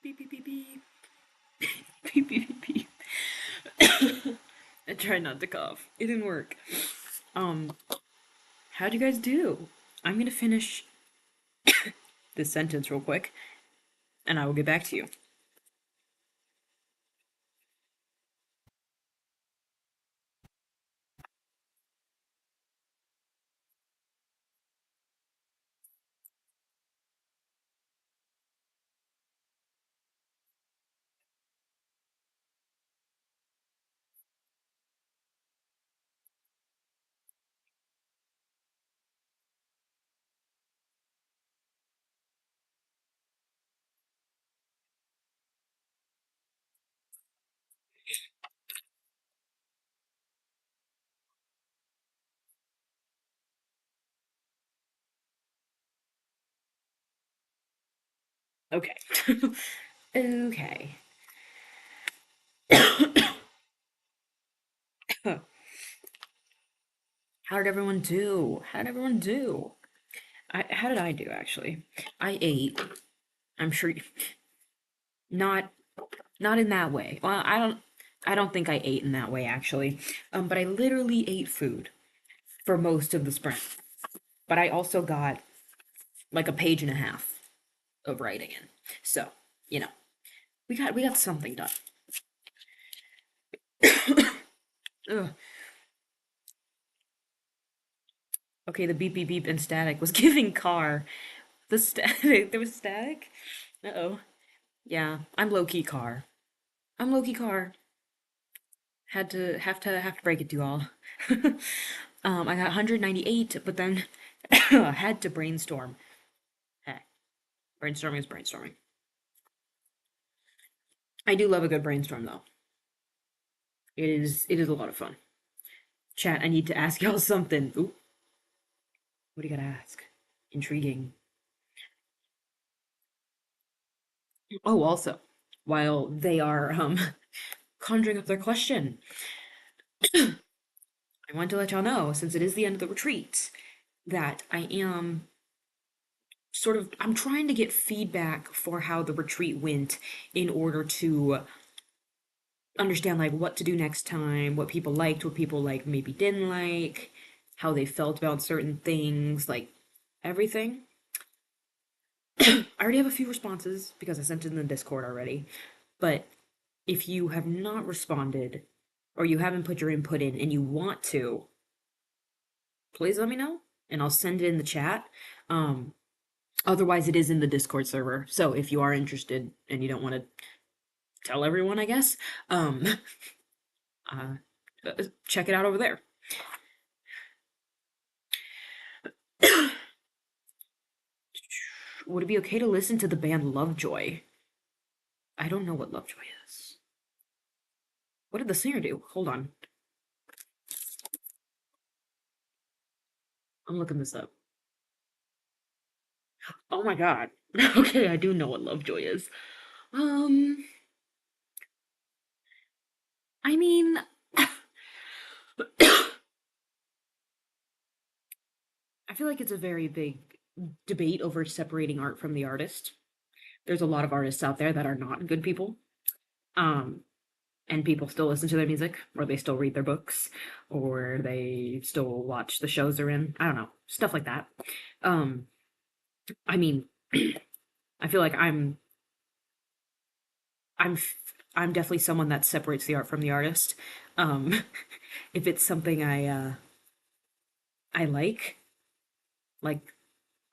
Beep beep beep beep. Beep beep beep beep. I tried not to cough. It didn't work. Um, how'd you guys do? I'm gonna finish this sentence real quick, and I will get back to you. Okay. Okay. How did everyone do? How did everyone do? How did I do actually? I ate. I'm sure not not in that way. Well, I don't think I ate in that way actually. But I literally ate food for most of the sprint. But I also got like a page and a half of writing in. So, you know, we got something done. Ugh. Okay, the beep beep beep and static was giving car. The static there was static? Uh-oh. Yeah, I'm low key car. I'm low key car. Have to break it to you all. I got 198, but then had to brainstorm. Hey, brainstorming is brainstorming. I do love a good brainstorm though. It is a lot of fun. Chat, I need to ask y'all something. Ooh, what do you gotta ask? Intriguing. Oh, also, while they are conjuring up their question, I want to let y'all know, since it is the end of the retreat, that I am I'm trying to get feedback for how the retreat went in order to understand like what to do next time, what people liked, what people like maybe didn't like, how they felt about certain things, like everything. I already have a few responses because I sent it in the Discord already. But if you have not responded or you haven't put your input in and you want to, please let me know and I'll send it in the chat. Um, Otherwise, it is in the Discord server. So if you are interested and you don't want to tell everyone, I guess, um, uh, check it out over there. Would it be okay to listen to the band Lovejoy? I don't know what Lovejoy is. What did the singer do? Hold on. I'm looking this up. Oh my god. Okay, I do know what Lovejoy is. Um, I mean, I feel like it's a very big debate over separating art from the artist. There's a lot of artists out there that are not good people. Um, and people still listen to their music, or they still read their books, or they still watch the shows they're in. I don't know, stuff like that. Um, I mean, I feel like I'm I'm definitely someone that separates the art from the artist. Um, if it's something I like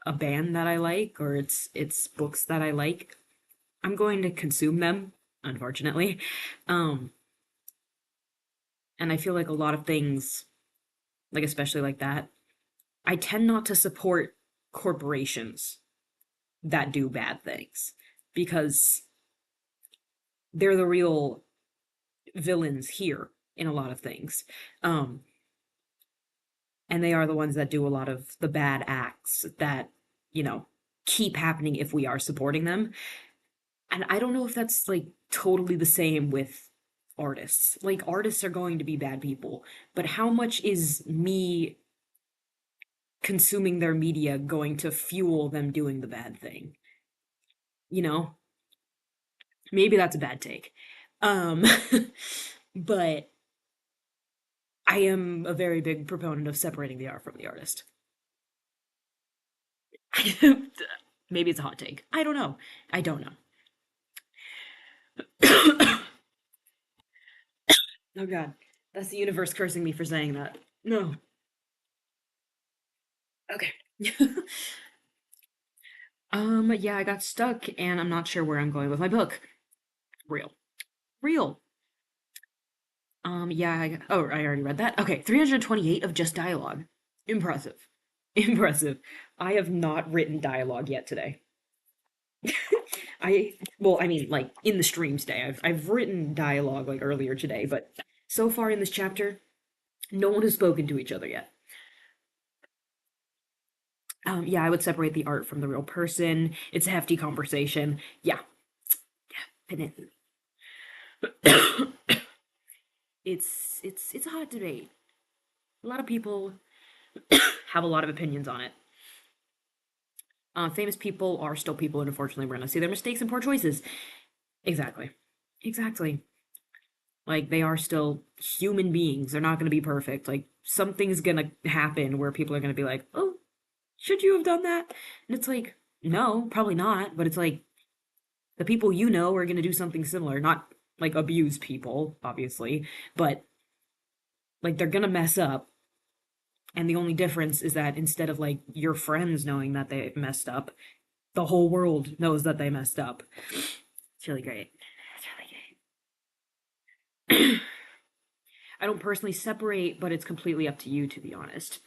a band that I like, or it's books that I like, I'm going to consume them. Unfortunately, um, and I feel like a lot of things, like especially like that, I tend not to support corporations that do bad things because they're the real villains here in a lot of things. Um, and they are the ones that do a lot of the bad acts that, you know, keep happening if we are supporting them. And I don't know if that's like totally the same with artists. Like artists are going to be bad people, but how much is me consuming their media going to fuel them doing the bad thing? You know? Maybe that's a bad take. Um, but I am a very big proponent of separating the art from the artist. Maybe it's a hot take. I don't know. I don't know. Oh god. That's the universe cursing me for saying that. No. Okay. Yeah, I got stuck and I'm not sure where I'm going with my book. Real. Real. Yeah, oh, I already read that. Okay, 328 of just dialogue. Impressive. Impressive. I have not written dialogue yet today. Well, I mean, like in the stream today. I've written dialogue like earlier today, but so far in this chapter, no one has spoken to each other yet. Yeah, I would separate the art from the real person. It's a hefty conversation. Yeah, definitely. It's a hot debate. A lot of people have a lot of opinions on it. Famous people are still people, and unfortunately, we're gonna see their mistakes and poor choices. Exactly. Exactly. Like they are still human beings. They're not gonna be perfect. Like something's gonna happen where people are gonna be like, "Oh, should you have done that?" And it's like, no, probably not. But it's like the people you know are gonna do something similar. Not like abuse people, obviously, but like they're gonna mess up. And the only difference is that instead of like your friends knowing that they messed up, the whole world knows that they messed up. It's really great. It's really great. I don't personally separate, but it's completely up to you, to be honest.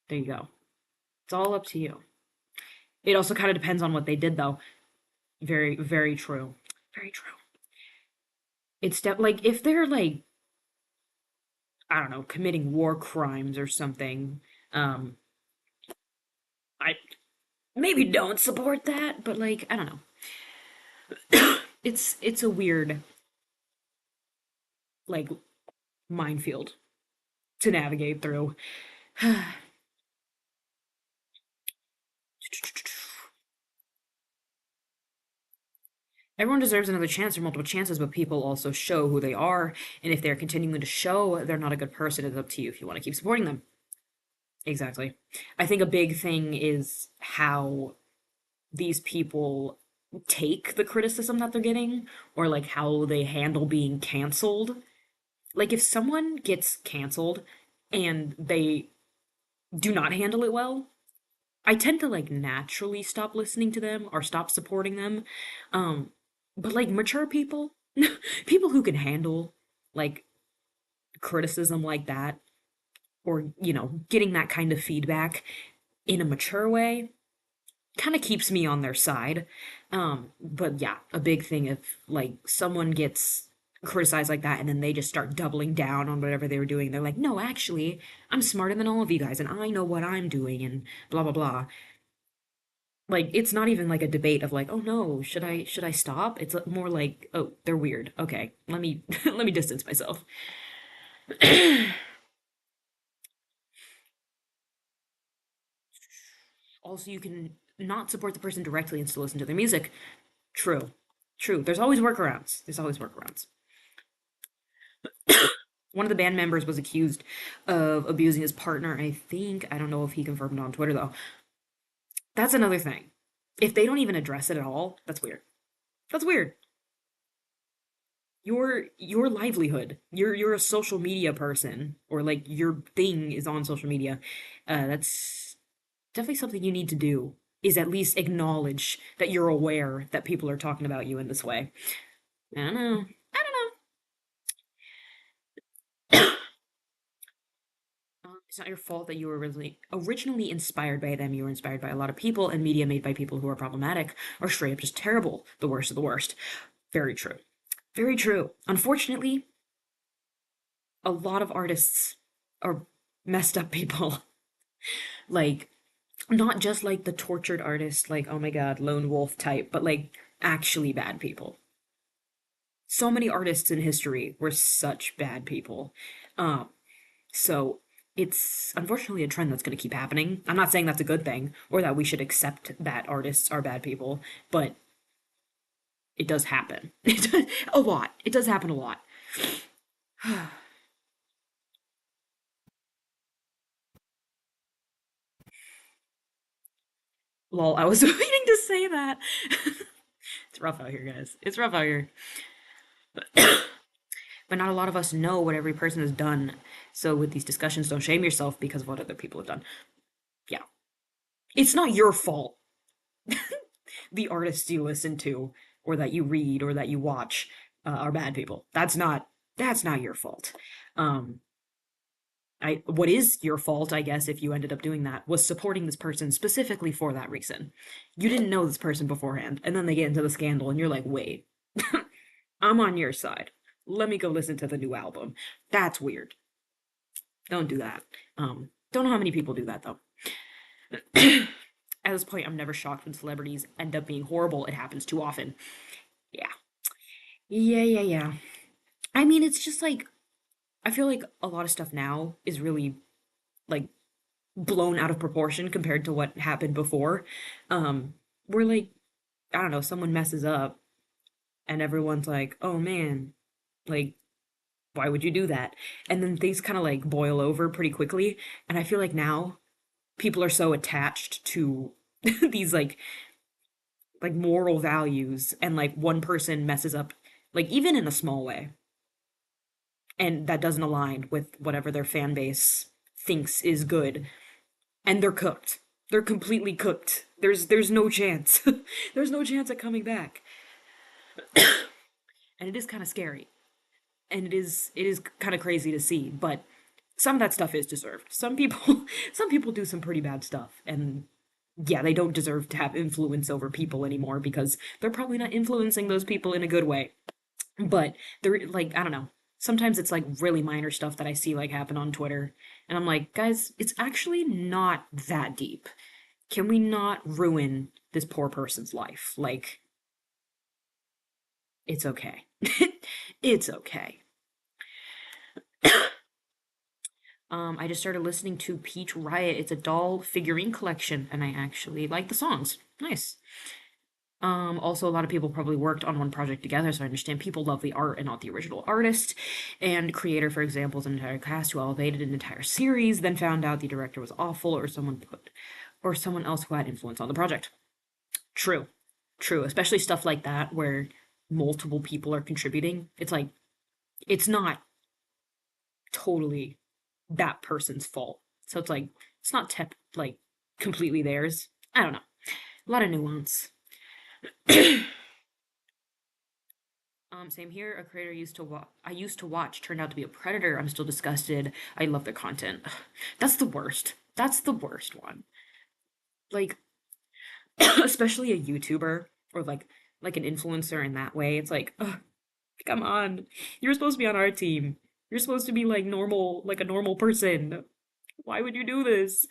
There you go. It's all up to you. It also kind of depends on what they did, though. Very, very true. Very true. Like if they're like, I don't know, committing war crimes or something, um, I maybe don't support that, but like, I don't know. It's a weird like minefield to navigate through. Everyone deserves another chance or multiple chances, but people also show who they are. And if they're continuing to show they're not a good person, it's up to you if you want to keep supporting them. Exactly. I think a big thing is how these people take the criticism that they're getting or like how they handle being canceled. Like if someone gets canceled and they do not handle it well, I tend to like naturally stop listening to them or stop supporting them. Um, but like mature people, people who can handle like criticism like that, or getting that kind of feedback in a mature way, kind of keeps me on their side. But yeah, a big thing if like someone gets criticized like that and then they just start doubling down on whatever they were doing. They're like, no, actually, I'm smarter than all of you guys and I know what I'm doing and blah blah blah. Like it's not even like a debate of like, oh no, should I stop? It's more like, oh, they're weird. Okay, let me let me distance myself. Also, you can not support the person directly and still listen to their music. True. True. There's always workarounds. There's always workarounds. One of the band members was accused of abusing his partner. I think, I don't know if he confirmed it on Twitter though. That's another thing. If they don't even address it at all, that's weird. That's weird. Your livelihood. You're a social media person or like your thing is on social media. That's definitely something you need to do is at least acknowledge that you're aware that people are talking about you in this way. I don't know. I don't know. It's not your fault that you were originally inspired by them. You were inspired by a lot of people and media made by people who are problematic or straight up just terrible. The worst of the worst. Very true. Very true. Unfortunately, a lot of artists are messed up people. Like, not just like the tortured artist, like, oh my god, lone wolf type, but like actually bad people. So many artists in history were such bad people. Um, so it's unfortunately a trend that's going to keep happening. I'm not saying that's a good thing or that we should accept that artists are bad people, but it does happen. It does, a lot. It does happen a lot. Lol, I was waiting to say that. It's rough out here, guys. It's rough out here. But not a lot of us know what every person has done. So with these discussions, don't shame yourself because of what other people have done. Yeah. It's not your fault the artists you listen to or that you read or that you watch are bad people. That's not your fault. Um I what is your fault, I guess, if you ended up doing that, was supporting this person specifically for that reason. You didn't know this person beforehand, and then they get into the scandal, and you're like, wait, I'm on your side. Let me go listen to the new album. That's weird. Don't do that. Don't know how many people do that though. At this point, I'm never shocked when celebrities end up being horrible. It happens too often. Yeah. Yeah. I mean, it's just like, I feel like a lot of stuff now is really like blown out of proportion compared to what happened before. Where like, I don't know, someone messes up and everyone's like, oh man, like, why would you do that? And then things kind of like boil over pretty quickly. And I feel like now people are so attached to these like moral values and like one person messes up like even in a small way and that doesn't align with whatever their fan base thinks is good and they're cooked. They're completely cooked. There's no chance. There's no chance at coming back. And it is kind of scary. And it is kind of crazy to see, but some of that stuff is deserved. Some people some people do some pretty bad stuff and yeah, they don't deserve to have influence over people anymore because they're probably not influencing those people in a good way. But they're like, I don't know. Sometimes it's like really minor stuff that I see like happen on Twitter. And I'm like, guys, it's actually not that deep. Can we not ruin this poor person's life? Like, it's okay. It's okay. I just started listening to Peach Riot. It's a doll figurine collection, and I actually like the songs. Nice. Also, a lot of people probably worked on one project together, so I understand people love the art and not the original artist. And creator, for example, is an entire cast who elevated an entire series, then found out the director was awful, or someone else who had influence on the project. True, true. Especially stuff like that where multiple people are contributing. It's like it's not totally that person's fault. So it's like it's not like completely theirs. I don't know. A lot of nuance. Same here. A creator I used to watch turned out to be a predator. I'm still disgusted. I love their content. That's the worst. That's the worst one. Like, especially a YouTuber or like an influencer in that way. It's like, ugh, come on. You're supposed to be on our team. You're supposed to be like normal, like a normal person. Why would you do this?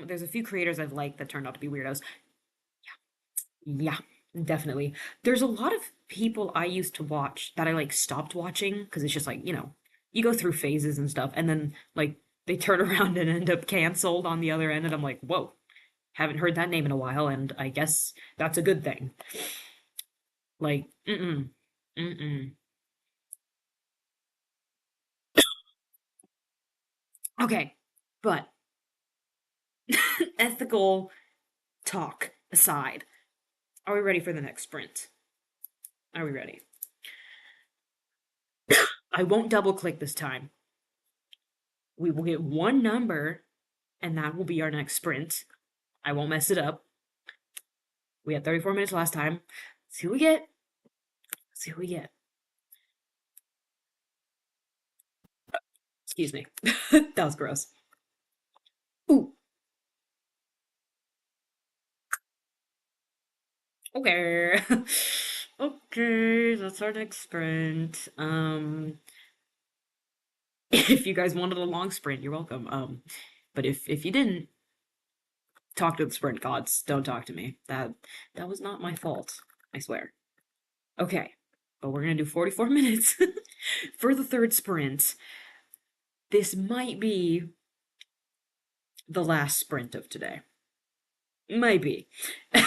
There's a few creators I've liked that turned out to be weirdos. Yeah, definitely. There's a lot of people I used to watch that I like stopped watching because it's just like, you go through phases and stuff, and then like they turn around and end up canceled on the other end, and I'm like, whoa, haven't heard that name in a while, and I guess that's a good thing. Like, mm-mm, mm-mm. Okay, but ethical talk aside, are we ready for the next sprint? Are we ready? I won't double click this time. We will get one number, and that will be our next sprint. I won't mess it up. We had 34 minutes last time. See what we get. See what we get. Excuse me. That was gross. Ooh. Okay. Okay, that's our next sprint. If you guys wanted a long sprint, you're welcome. But if you didn't, talk to the sprint gods. Don't talk to me. That was not my fault. I swear. Okay. But we're gonna do 44 minutes for the third sprint. This might be the last sprint of today. Might be.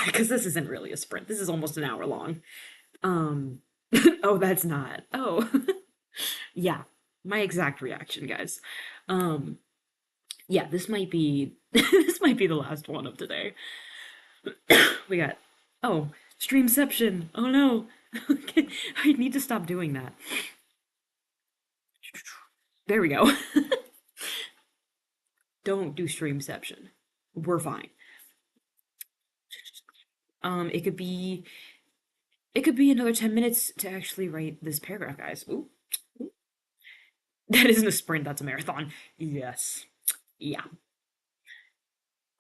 Because this isn't really a sprint. This is almost an hour long. Um, oh, that's not. Oh, yeah. My exact reaction, guys. Um, yeah, this might be this might be the last one of today. We got oh, streamception. Oh no. I need to stop doing that. There we go. Don't do streamception. We're fine. It could be another 10 minutes to actually write this paragraph, guys. Ooh. That isn't a sprint, that's a marathon. Yes. Yeah.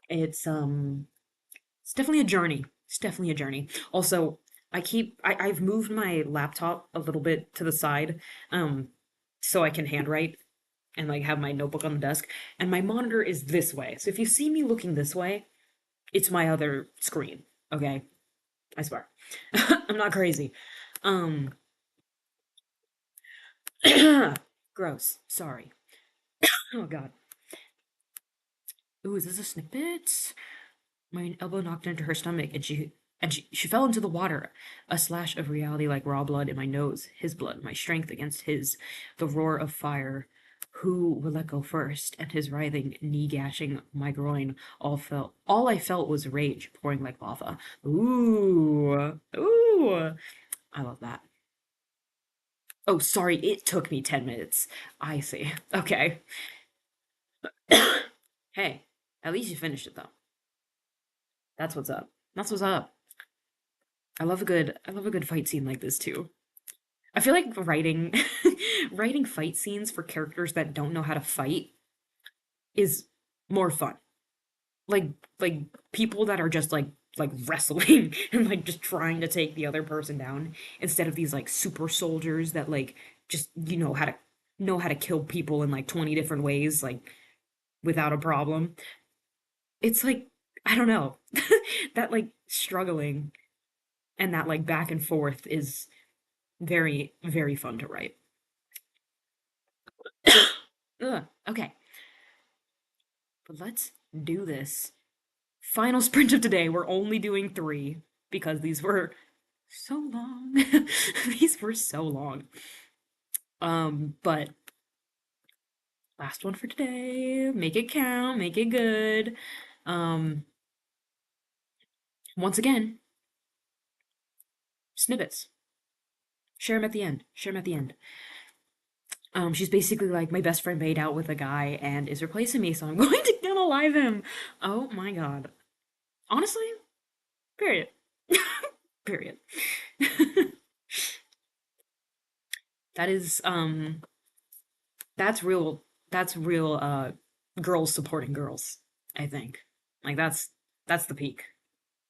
It's it's definitely a journey. It's definitely a journey. Also, I've moved my laptop a little bit to the side, um, so I can handwrite and like have my notebook on the desk. And my monitor is this way. So if you see me looking this way, it's my other screen. Okay? I swear. I'm not crazy. Um gross. Sorry. Oh god. Ooh, is this a snippet? My elbow knocked into her stomach, and she fell into the water. A slash of reality like raw blood in my nose, his blood, my strength against his, the roar of fire. Who will let go first? And his writhing, knee gashing my groin. All I felt was rage pouring like lava. Ooh, ooh, I love that. Oh, sorry, it took me 10 minutes. I see. Okay. Hey, at least you finished it though. That's what's up. That's what's up. I love a good fight scene like this too. I feel like writing writing fight scenes for characters that don't know how to fight is more fun. Like like people that are just like wrestling and like just trying to take the other person down instead of these like super soldiers that like just know how to kill people in like 20 different ways like without a problem. It's like I don't know. That like struggling and that like back and forth is very, very fun to write. Ugh, okay, but let's do this. Final sprint of today. We're only doing three because these were so long. These were so long. But last one for today. Make it count, make it good. Um, Once again, snippets. Share them at the end. Share them at the end. She's basically like my best friend made out with a guy and is replacing me, so I'm going to unalive him. Oh my god. Honestly, period. Period. That is that's real that's real girls supporting girls, I think. Like that's the peak.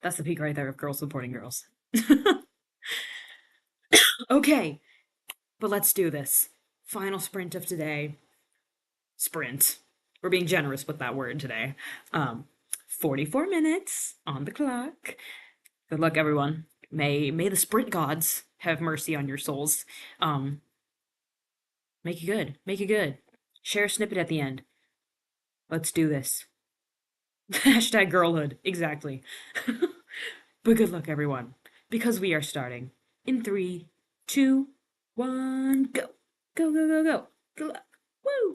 That's the peak right there of girls supporting girls. Okay, but let's do this. Final sprint of today. Sprint. We're being generous with that word today. Um 44 minutes on the clock. Good luck everyone. May the sprint gods have mercy on your souls. Um Make it good. Make it good. Share a snippet at the end. Let's do this. Hashtag girlhood. Exactly. But good luck, everyone, because we are starting in three, two, one, go. Go, go, go, go. Good luck. Woo!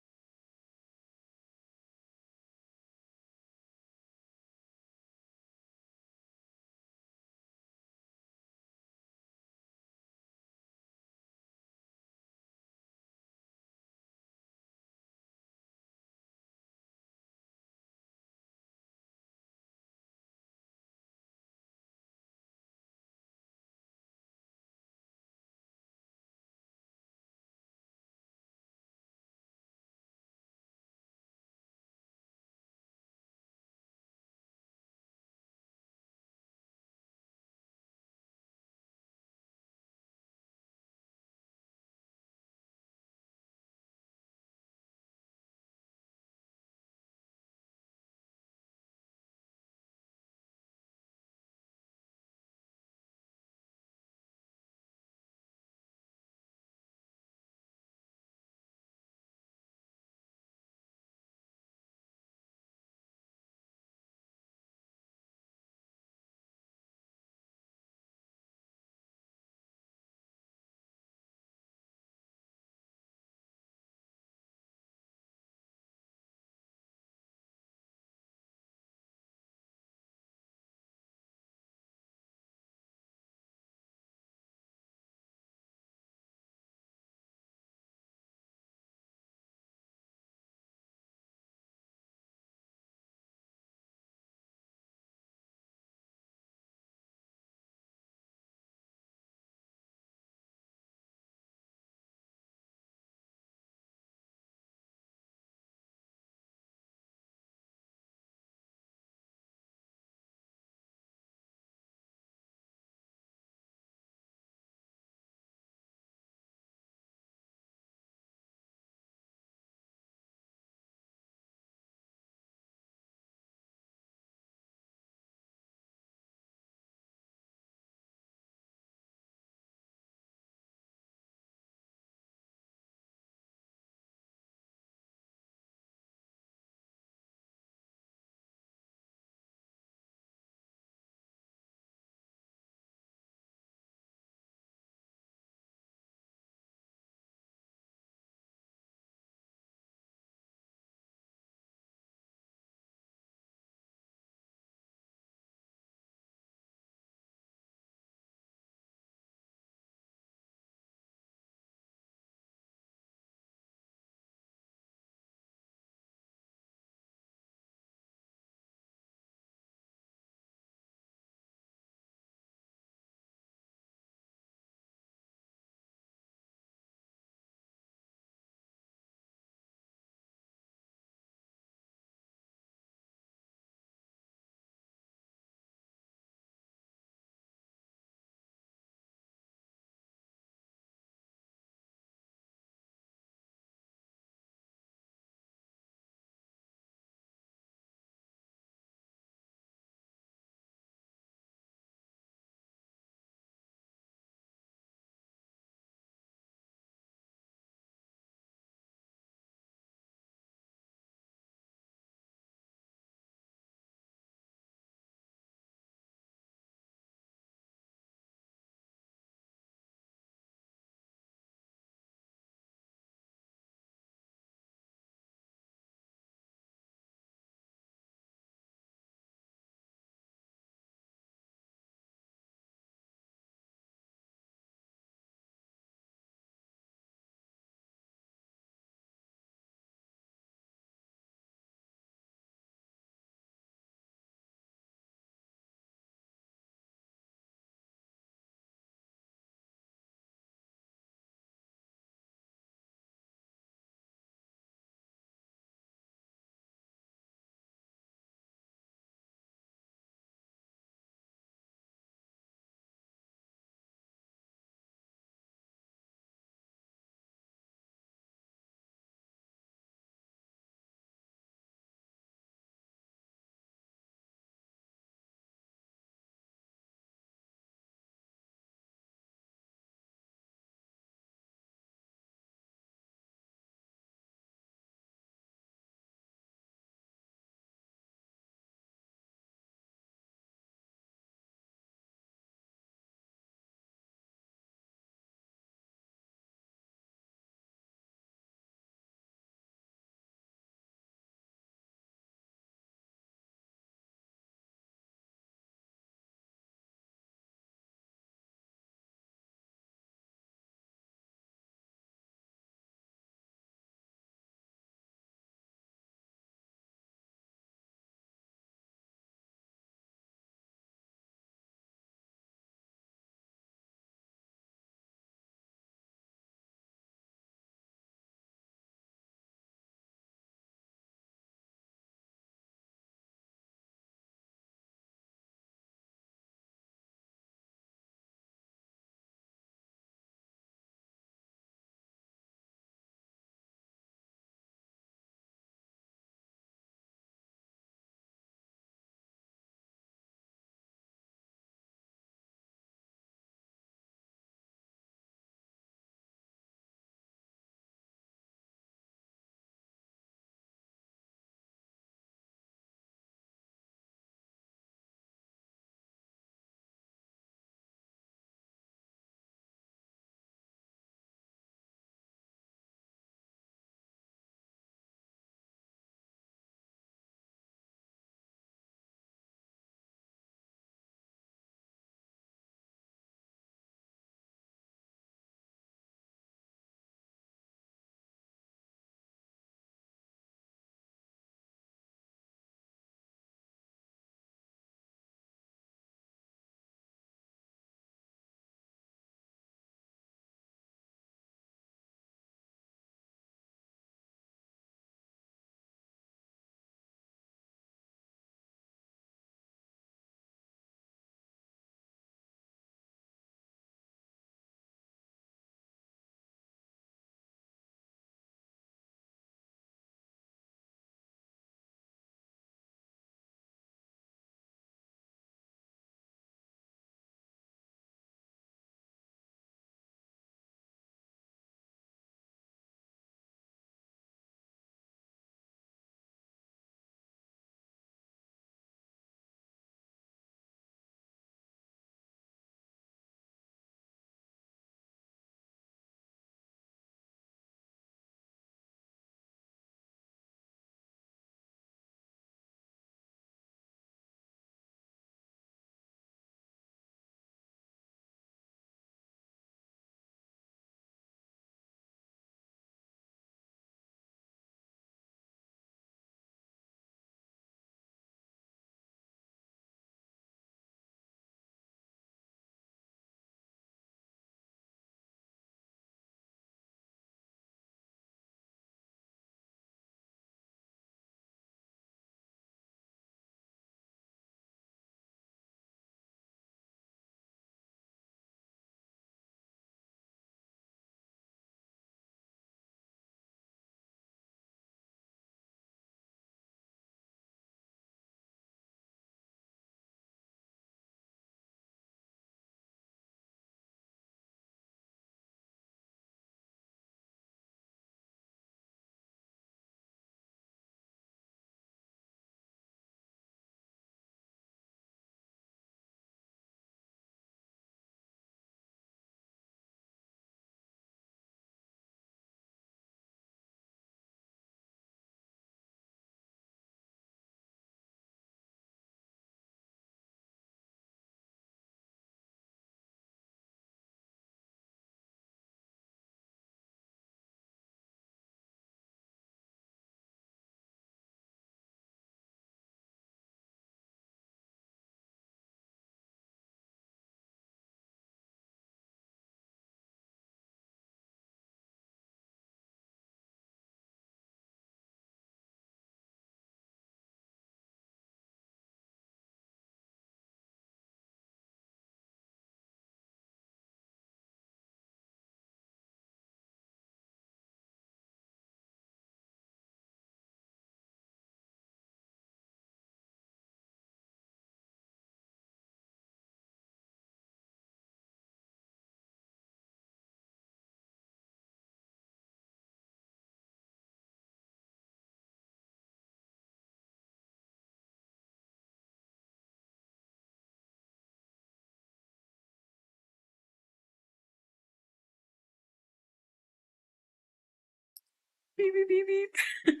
Beep, beep, beep, beep. Beep,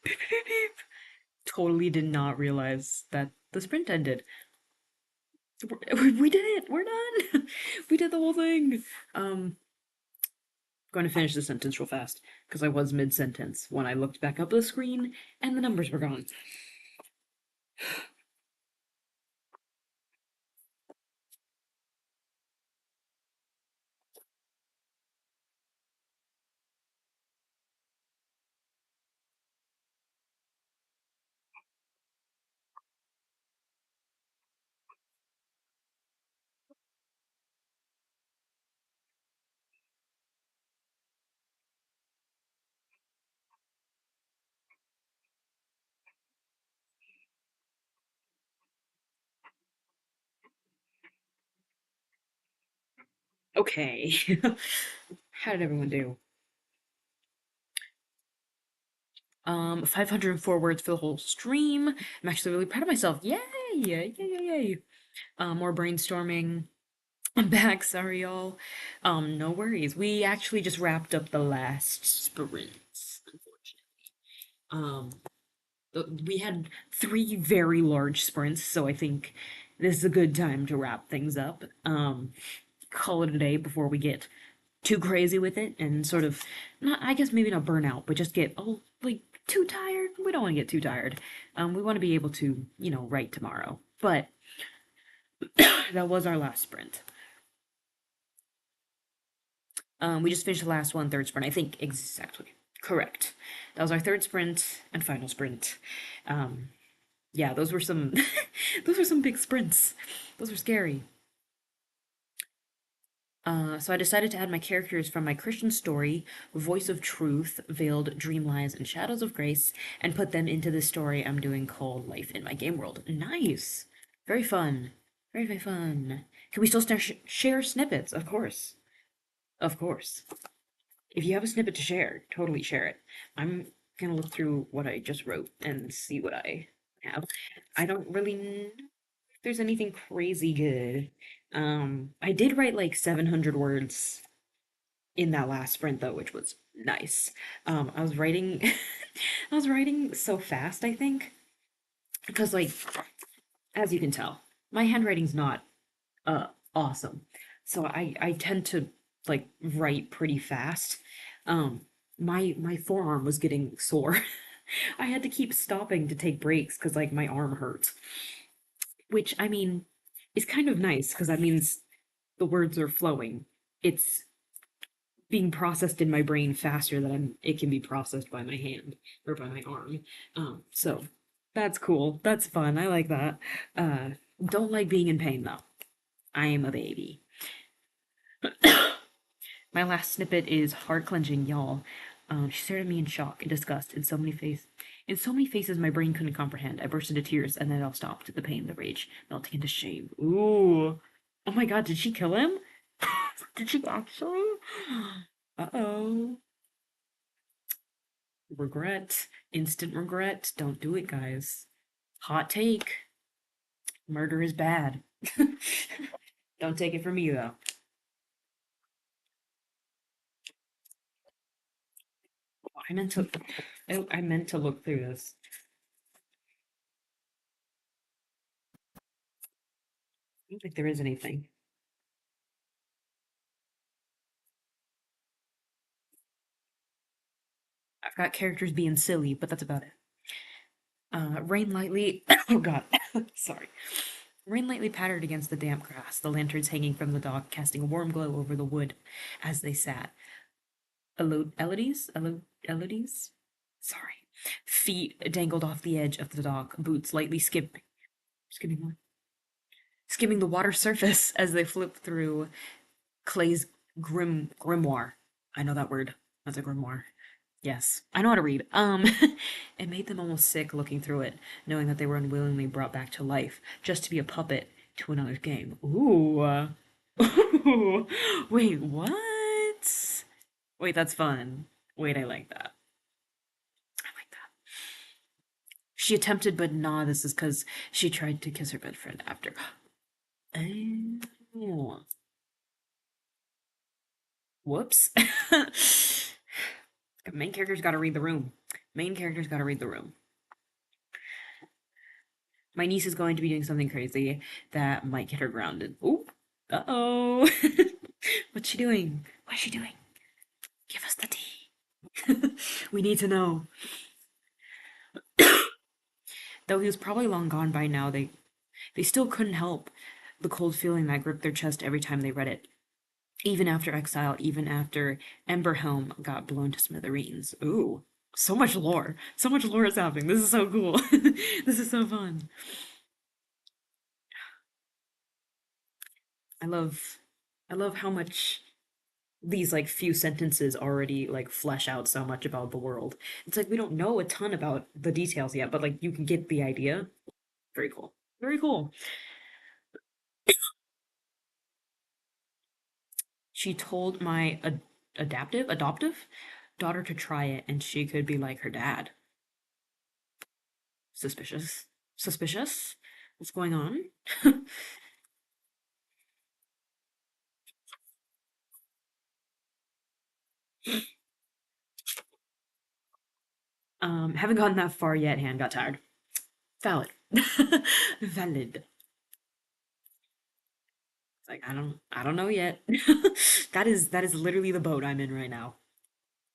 beep, beep, beep. Totally did not realize that the sprint ended. We did it. We're done. We did the whole thing. Going to finish the sentence real fast because I was mid sentence when I looked back up the screen and the numbers were gone. Okay. How did everyone do? 504 words for the whole stream. I'm actually really proud of myself. Yay! Yay, yay, yay. More brainstorming. I'm back, sorry y'all. No worries. We actually just wrapped up the last sprints, unfortunately. We had three very large sprints, so I think this is a good time to wrap things up. Call it a day before we get too crazy with it and sort of not, I guess maybe not burn out, but just get like too tired. We don't want to get too tired. We want to be able to, write tomorrow. But that was our last sprint. We just finished the last one, third sprint. I think exactly correct. That was our third sprint and final sprint. Um, yeah, those were some, those were some big sprints. Those were scary. So I decided to add my characters from my Christian story, Voice of Truth, Veiled Dream Lies, and Shadows of Grace, and put them into the story I'm doing called Life in My Game World. Nice! Very fun. Very, very fun. Can we still share snippets? Of course. Of course. If you have a snippet to share, totally share it. I'm gonna look through what I just wrote and see what I have. I don't really know if there's anything crazy good. I did write like 700 words in that last sprint though, which was nice. I was writing I was writing so fast, I think, because like as you can tell, my handwriting's not awesome. So I tend to like write pretty fast. Um my forearm was getting sore. I had to keep stopping to take breaks cuz like my arm hurt, which I mean is kind of nice cuz that means the words are flowing. It's being processed in my brain faster than it can be processed by my hand or by my arm. So that's cool. That's fun. I like that. Uh, don't like being in pain though. I am a baby. My last snippet is heart clenching, y'all. She stared at me in shock and disgust in so many faces my brain couldn't comprehend. I burst into tears and then it all stopped. The pain, the rage, melting into shame. Ooh. Oh my god, did she kill him? Did she actually? Uh-oh. Regret. Instant regret. Don't do it, guys. Hot take. Murder is bad. Don't take it from me, though. I meant to. I meant to look through this. I don't think there is anything. I've got characters being silly, but that's about it. Rain lightly. Oh god. Sorry. Rain lightly pattered against the damp grass, the lanterns hanging from the dock, casting a warm glow over the wood as they sat. Elodies? Sorry. Feet dangled off the edge of the dock, boots lightly skimming what? Skimming the water surface as they flipped through Clay's grimoire. I know that word. That's a grimoire. Yes, I know how to read. It made them almost sick looking through it, knowing that they were unwillingly brought back to life just to be a puppet to another game. Ooh. Ooh. Wait, what? Wait, that's fun. Wait, I like that. I like that. She attempted, but nah, this is because she tried to kiss her best friend after. Oh. Whoops. Main character's got to read the room. Main character's got to read the room. My niece is going to be doing something crazy that might get her grounded. Ooh. Uh-oh. What's she doing? What's she doing? Give us the tea. We need to know. Though he was probably long gone by now, they still couldn't help the cold feeling that gripped their chest every time they read it. Even after exile, even after Emberhelm got blown to smithereens. Ooh, so much lore. So much lore is happening. This is so cool. This is so fun. I love I love how much these like few sentences already like flesh out so much about the world. It's like we don't know a ton about the details yet, but like you can get the idea. Very cool. Very cool. She told my adoptive daughter to try it and she could be like her dad. Suspicious. Suspicious? What's going on? Haven't gotten that far yet, hand got tired. Valid. Valid. It's like I don't know yet. That is literally the boat I'm in right now.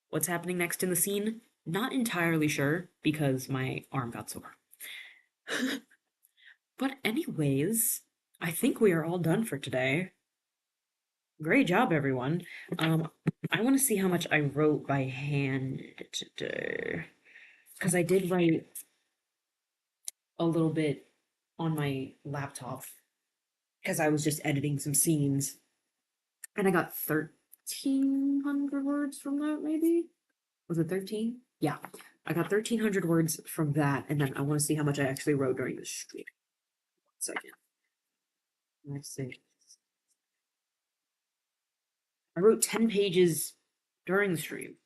What's happening next in the scene? Not entirely sure because my arm got sore. But anyways, I think we are all done for today. Great job, everyone. Um, I want to see how much I wrote by hand today. Because I did write a little bit on my laptop because I was just editing some scenes. And I got 1,300 words from that, maybe? Was it 13? Yeah. I got 1,300 words from that, and then I want to see how much I actually wrote during the stream. 1 second. Let's see. I wrote 10 pages during the stream.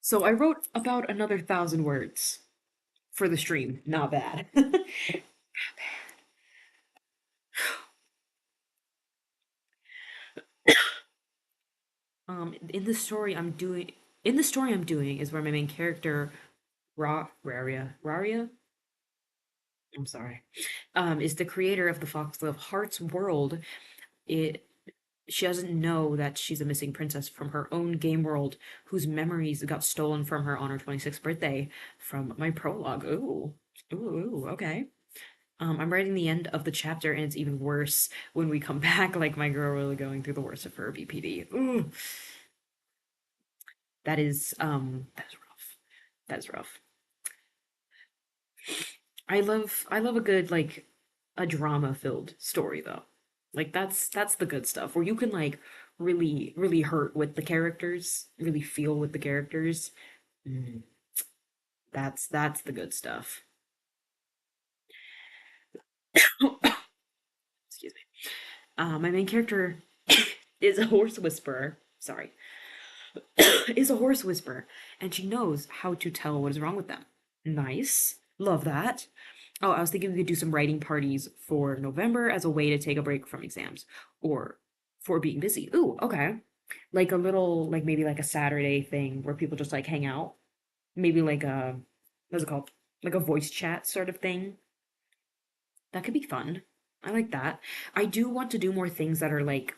So I wrote about another 1,000 words for the stream. Not bad. In the story I'm doing is where my main character Raria, I'm sorry, is the creator of the Fox of Hearts world. It She doesn't know that she's a missing princess from her own game world, whose memories got stolen from her on her 26th birthday from my prologue. Ooh, okay. I'm writing the end of the chapter, and it's even worse when we come back. Like my girl really going through the worst of her BPD. Ooh, that's rough. That's rough. I love a good like a drama filled story though. Like that's the good stuff where you can like really hurt with the characters, really feel with the characters. Mm, that's the good stuff. Excuse me. My main character is a horse whisperer. Sorry, is a horse whisperer, and she knows how to tell what is wrong with them. Nice, love that. Oh, I was thinking we could do some writing parties for November as a way to take a break from exams or for being busy. Ooh, okay. Like a little, like maybe like a Saturday thing where people just like hang out. Maybe like a, what's it called? Like a voice chat sort of thing. That could be fun. I like that. I do want to do more things that are like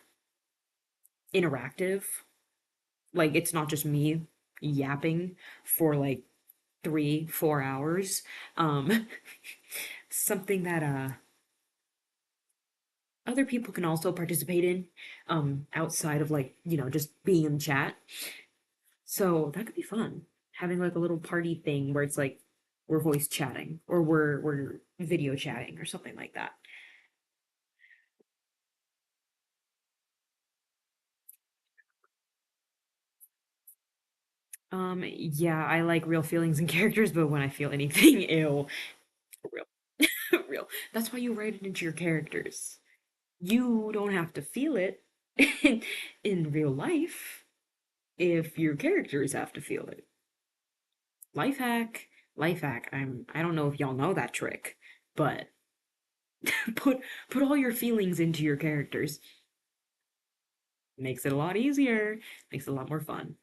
interactive. Like it's not just me yapping for like 3, 4 hours. Um, something that other people can also participate in outside of like just being in chat, so that could be fun, having like a little party thing where it's like we're voice chatting or we're video chatting or something like that. Yeah, I like real feelings and characters, but when I feel anything, ew. Real. Real. That's why you write it into your characters. You don't have to feel it in, in real life if your characters have to feel it. Life hack, life hack. I don't know if y'all know that trick, but put put all your feelings into your characters. Makes it a lot easier, makes it a lot more fun.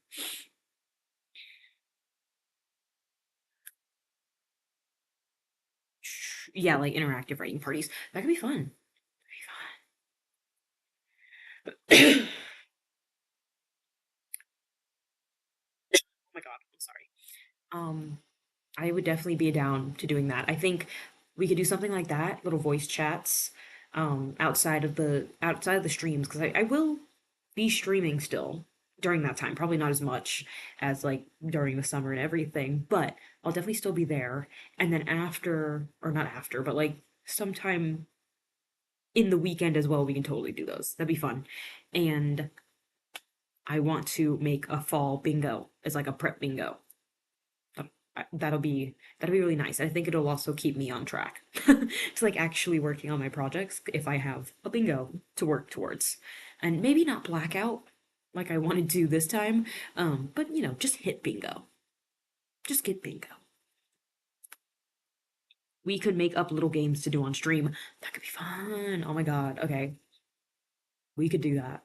Yeah, like interactive writing parties. That could be fun. Oh my God, I'm sorry. I would definitely be down to doing that. I think we could do something like that, little voice chats, outside of the streams, because I will be streaming still during that time. Probably not as much as like during the summer and everything, but I'll definitely still be there. And then after, or not after, but like sometime in the weekend as well, we can totally do those. That'd be fun. And I want to make a fall bingo as like a prep bingo. That'll be really nice. I think it'll also keep me on track to like actually working on my projects if I have a bingo to work towards. And maybe not blackout like I wanted to this time, but just hit bingo. Just get bingo. We could make up little games to do on stream. That could be fun. Oh my God. Okay. We could do that.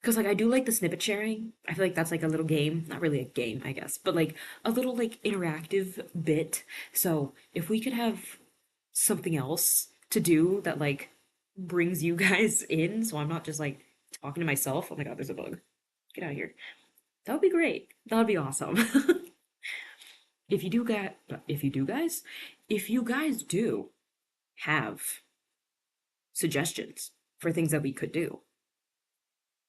Because like I do like the snippet sharing. I feel like that's like a little game. Not really a game, I guess, but like a little like interactive bit. So if we could have something else to do that like brings you guys in, so I'm not just like talking to myself. Oh my God, there's a bug. Get out of here. That would be great. That would be awesome. if you do get if you do guys, if you guys do have suggestions for things that we could do,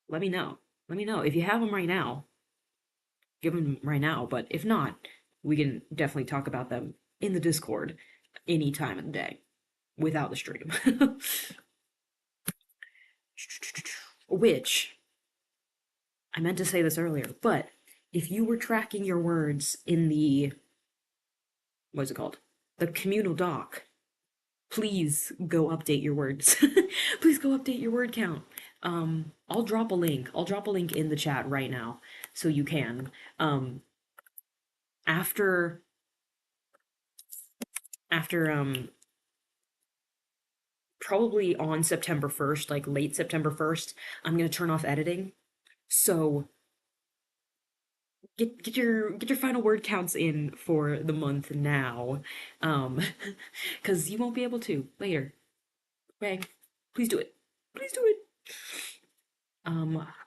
let me know. Let me know. If you have them right now, give them right now. But if not, we can definitely talk about them in the Discord any time of the day without the stream. Which, I meant to say this earlier, but if you were tracking your words in the, what is it called? The communal doc, please go update your words. Please go update your word count. I'll drop a link. I'll drop a link in the chat right now so you can. Um, after after probably on September 1st, like late September 1st, I'm gonna turn off editing. So get your final word counts in for the month now. Um because you won't be able to later. Okay? Please do it. Please do it.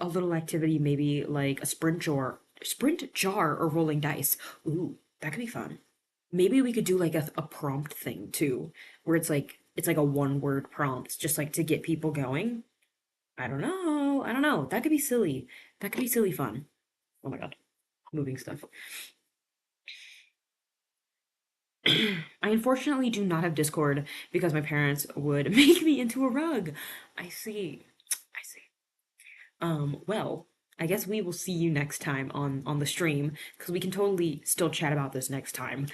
A little activity, maybe like a sprint jar or rolling dice. Ooh, that could be fun. Maybe we could do like a prompt thing too, where it's like a one word prompt, just like to get people going. I don't know. I don't know. That could be silly. That could be silly fun. Oh my God. Moving stuff. I unfortunately do not have Discord because my parents would make me into a rug. I see. I see. Well, I guess we will see you next time on the stream because we can totally still chat about this next time.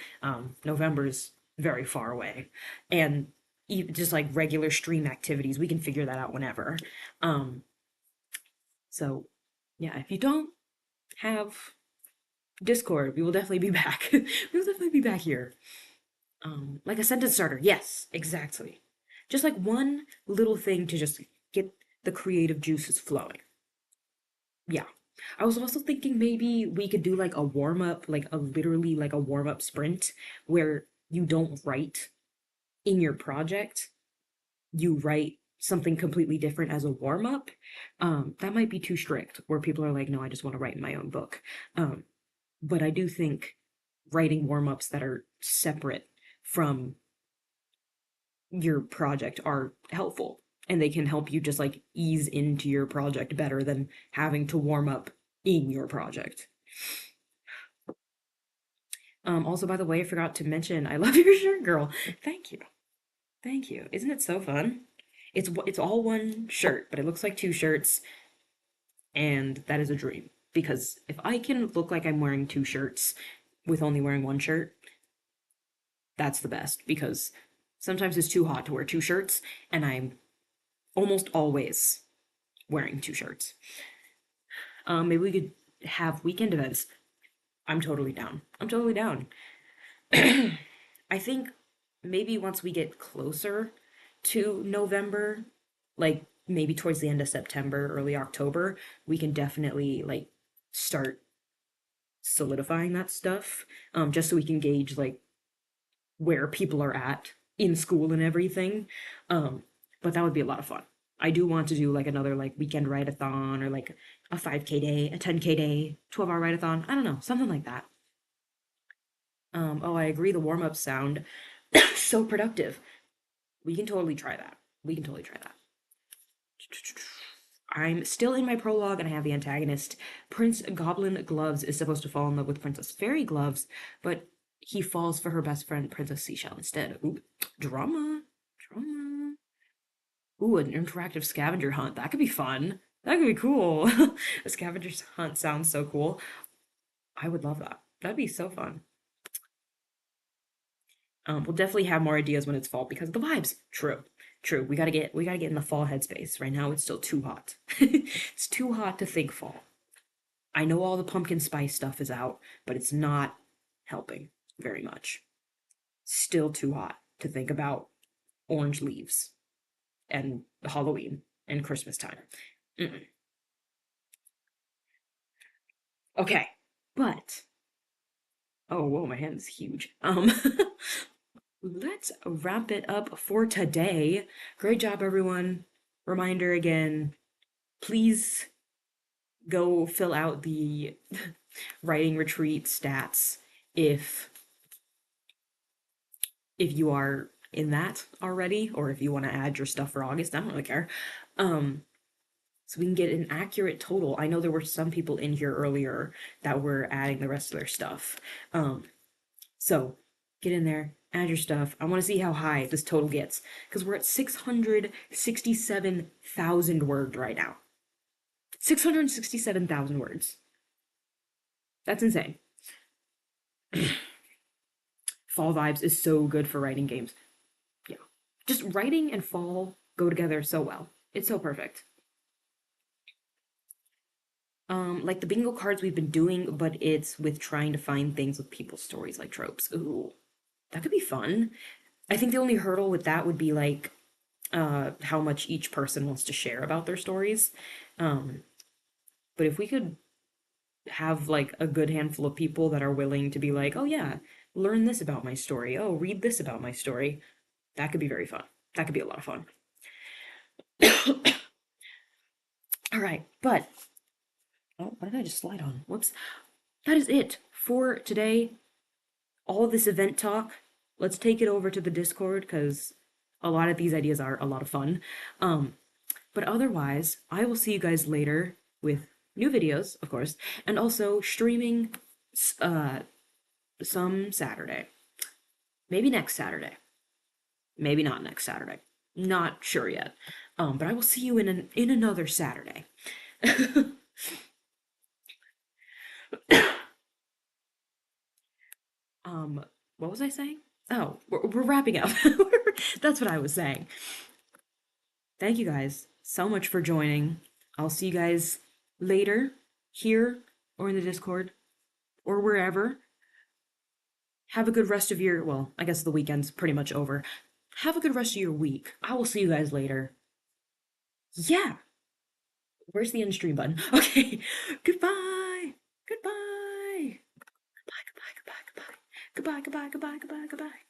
November's very far away, and just like regular stream activities, we can figure that out whenever. Um, so yeah, if you don't have Discord, we will definitely be back. We will definitely be back here. Like a sentence starter. Yes, exactly. Just like one little thing to just get the creative juices flowing. Yeah. I was also thinking maybe we could do like a warm up, like a literally like a warm up sprint where you don't write in your project, you write something completely different as a warm up. That might be too strict where people are like, no, I just want to write in my own book. Um, but I do think writing warm ups that are separate from your project are helpful and they can help you just like ease into your project better than having to warm up in your project. Also, by the way, I forgot to mention, I love your shirt, girl. Thank you. Thank you. Isn't it so fun? It's all one shirt, but it looks like two shirts, and that is a dream. Because if I can look like I'm wearing two shirts with only wearing one shirt, that's the best. Because sometimes it's too hot to wear two shirts, and I'm almost always wearing two shirts. Maybe we could have weekend events. I'm totally down. I'm totally down. I think maybe once we get closer to November, like maybe towards the end of September, early October, we can definitely like start solidifying that stuff, just so we can gauge like where people are at in school and everything. Um, but that would be a lot of fun. I do want to do like another like weekend write-a-thon or like a 5K day, a 10K day, 12-hour write-a-thon. I don't know, something like that. Oh, I agree. The warm-up sound so productive. We can totally try that. We can totally try that. I'm still in my prologue and I have the antagonist. Prince Goblin Gloves is supposed to fall in love with Princess Fairy Gloves, but he falls for her best friend, Princess Seashell, instead. Ooh, drama. Drama. Ooh, an interactive scavenger hunt. That could be fun. That could be cool. A scavenger hunt sounds so cool. I would love that. That'd be so fun. We'll definitely have more ideas when it's fall because of the vibes. True, true. We gotta get in the fall headspace. Right now, it's still too hot. It's too hot to think fall. I know all the pumpkin spice stuff is out, but it's not helping very much. Still too hot to think about orange leaves and Halloween and Christmas time. Mm-mm. Okay, but oh whoa, my hand's huge. Let's wrap it up for today. Great job, everyone. Reminder again, please go fill out the writing retreat stats if you are in that already, or if you want to add your stuff for August. I don't really care. Um, so we can get an accurate total. I know there were some people in here earlier that were adding the rest of their stuff. Um, so get in there, add your stuff. I want to see how high this total gets because we're at 667,000 words right now. 667,000 words. That's insane. Fall vibes is so good for writing games. Yeah. Just writing and fall go together so well. It's so perfect. Like the bingo cards we've been doing, but it's with trying to find things with people's stories like tropes. Ooh, that could be fun. I think the only hurdle with that would be like how much each person wants to share about their stories. Um, but if we could have like a good handful of people that are willing to be like, oh yeah, learn this about my story. Oh, read this about my story. That could be very fun. That could be a lot of fun. All right, but oh, what did I just slide on? Whoops. That is it for today. All this event talk. Let's take it over to the Discord because a lot of these ideas are a lot of fun. Um, but otherwise, I will see you guys later with new videos, of course, and also streaming uh some Saturday. Maybe next Saturday. Maybe not next Saturday. Not sure yet. But I will see you in another Saturday. um, what was I saying? Oh, we're wrapping up. That's what I was saying. Thank you guys so much for joining. I'll see you guys later, here or in the Discord or wherever. Have a good rest of your, well, I guess the weekend's pretty much over. Have a good rest of your week. I will see you guys later. Yeah. Where's the end stream button? Okay. Goodbye. Goodbye. Goodbye, goodbye, goodbye, goodbye. Goodbye, goodbye, goodbye, goodbye, goodbye.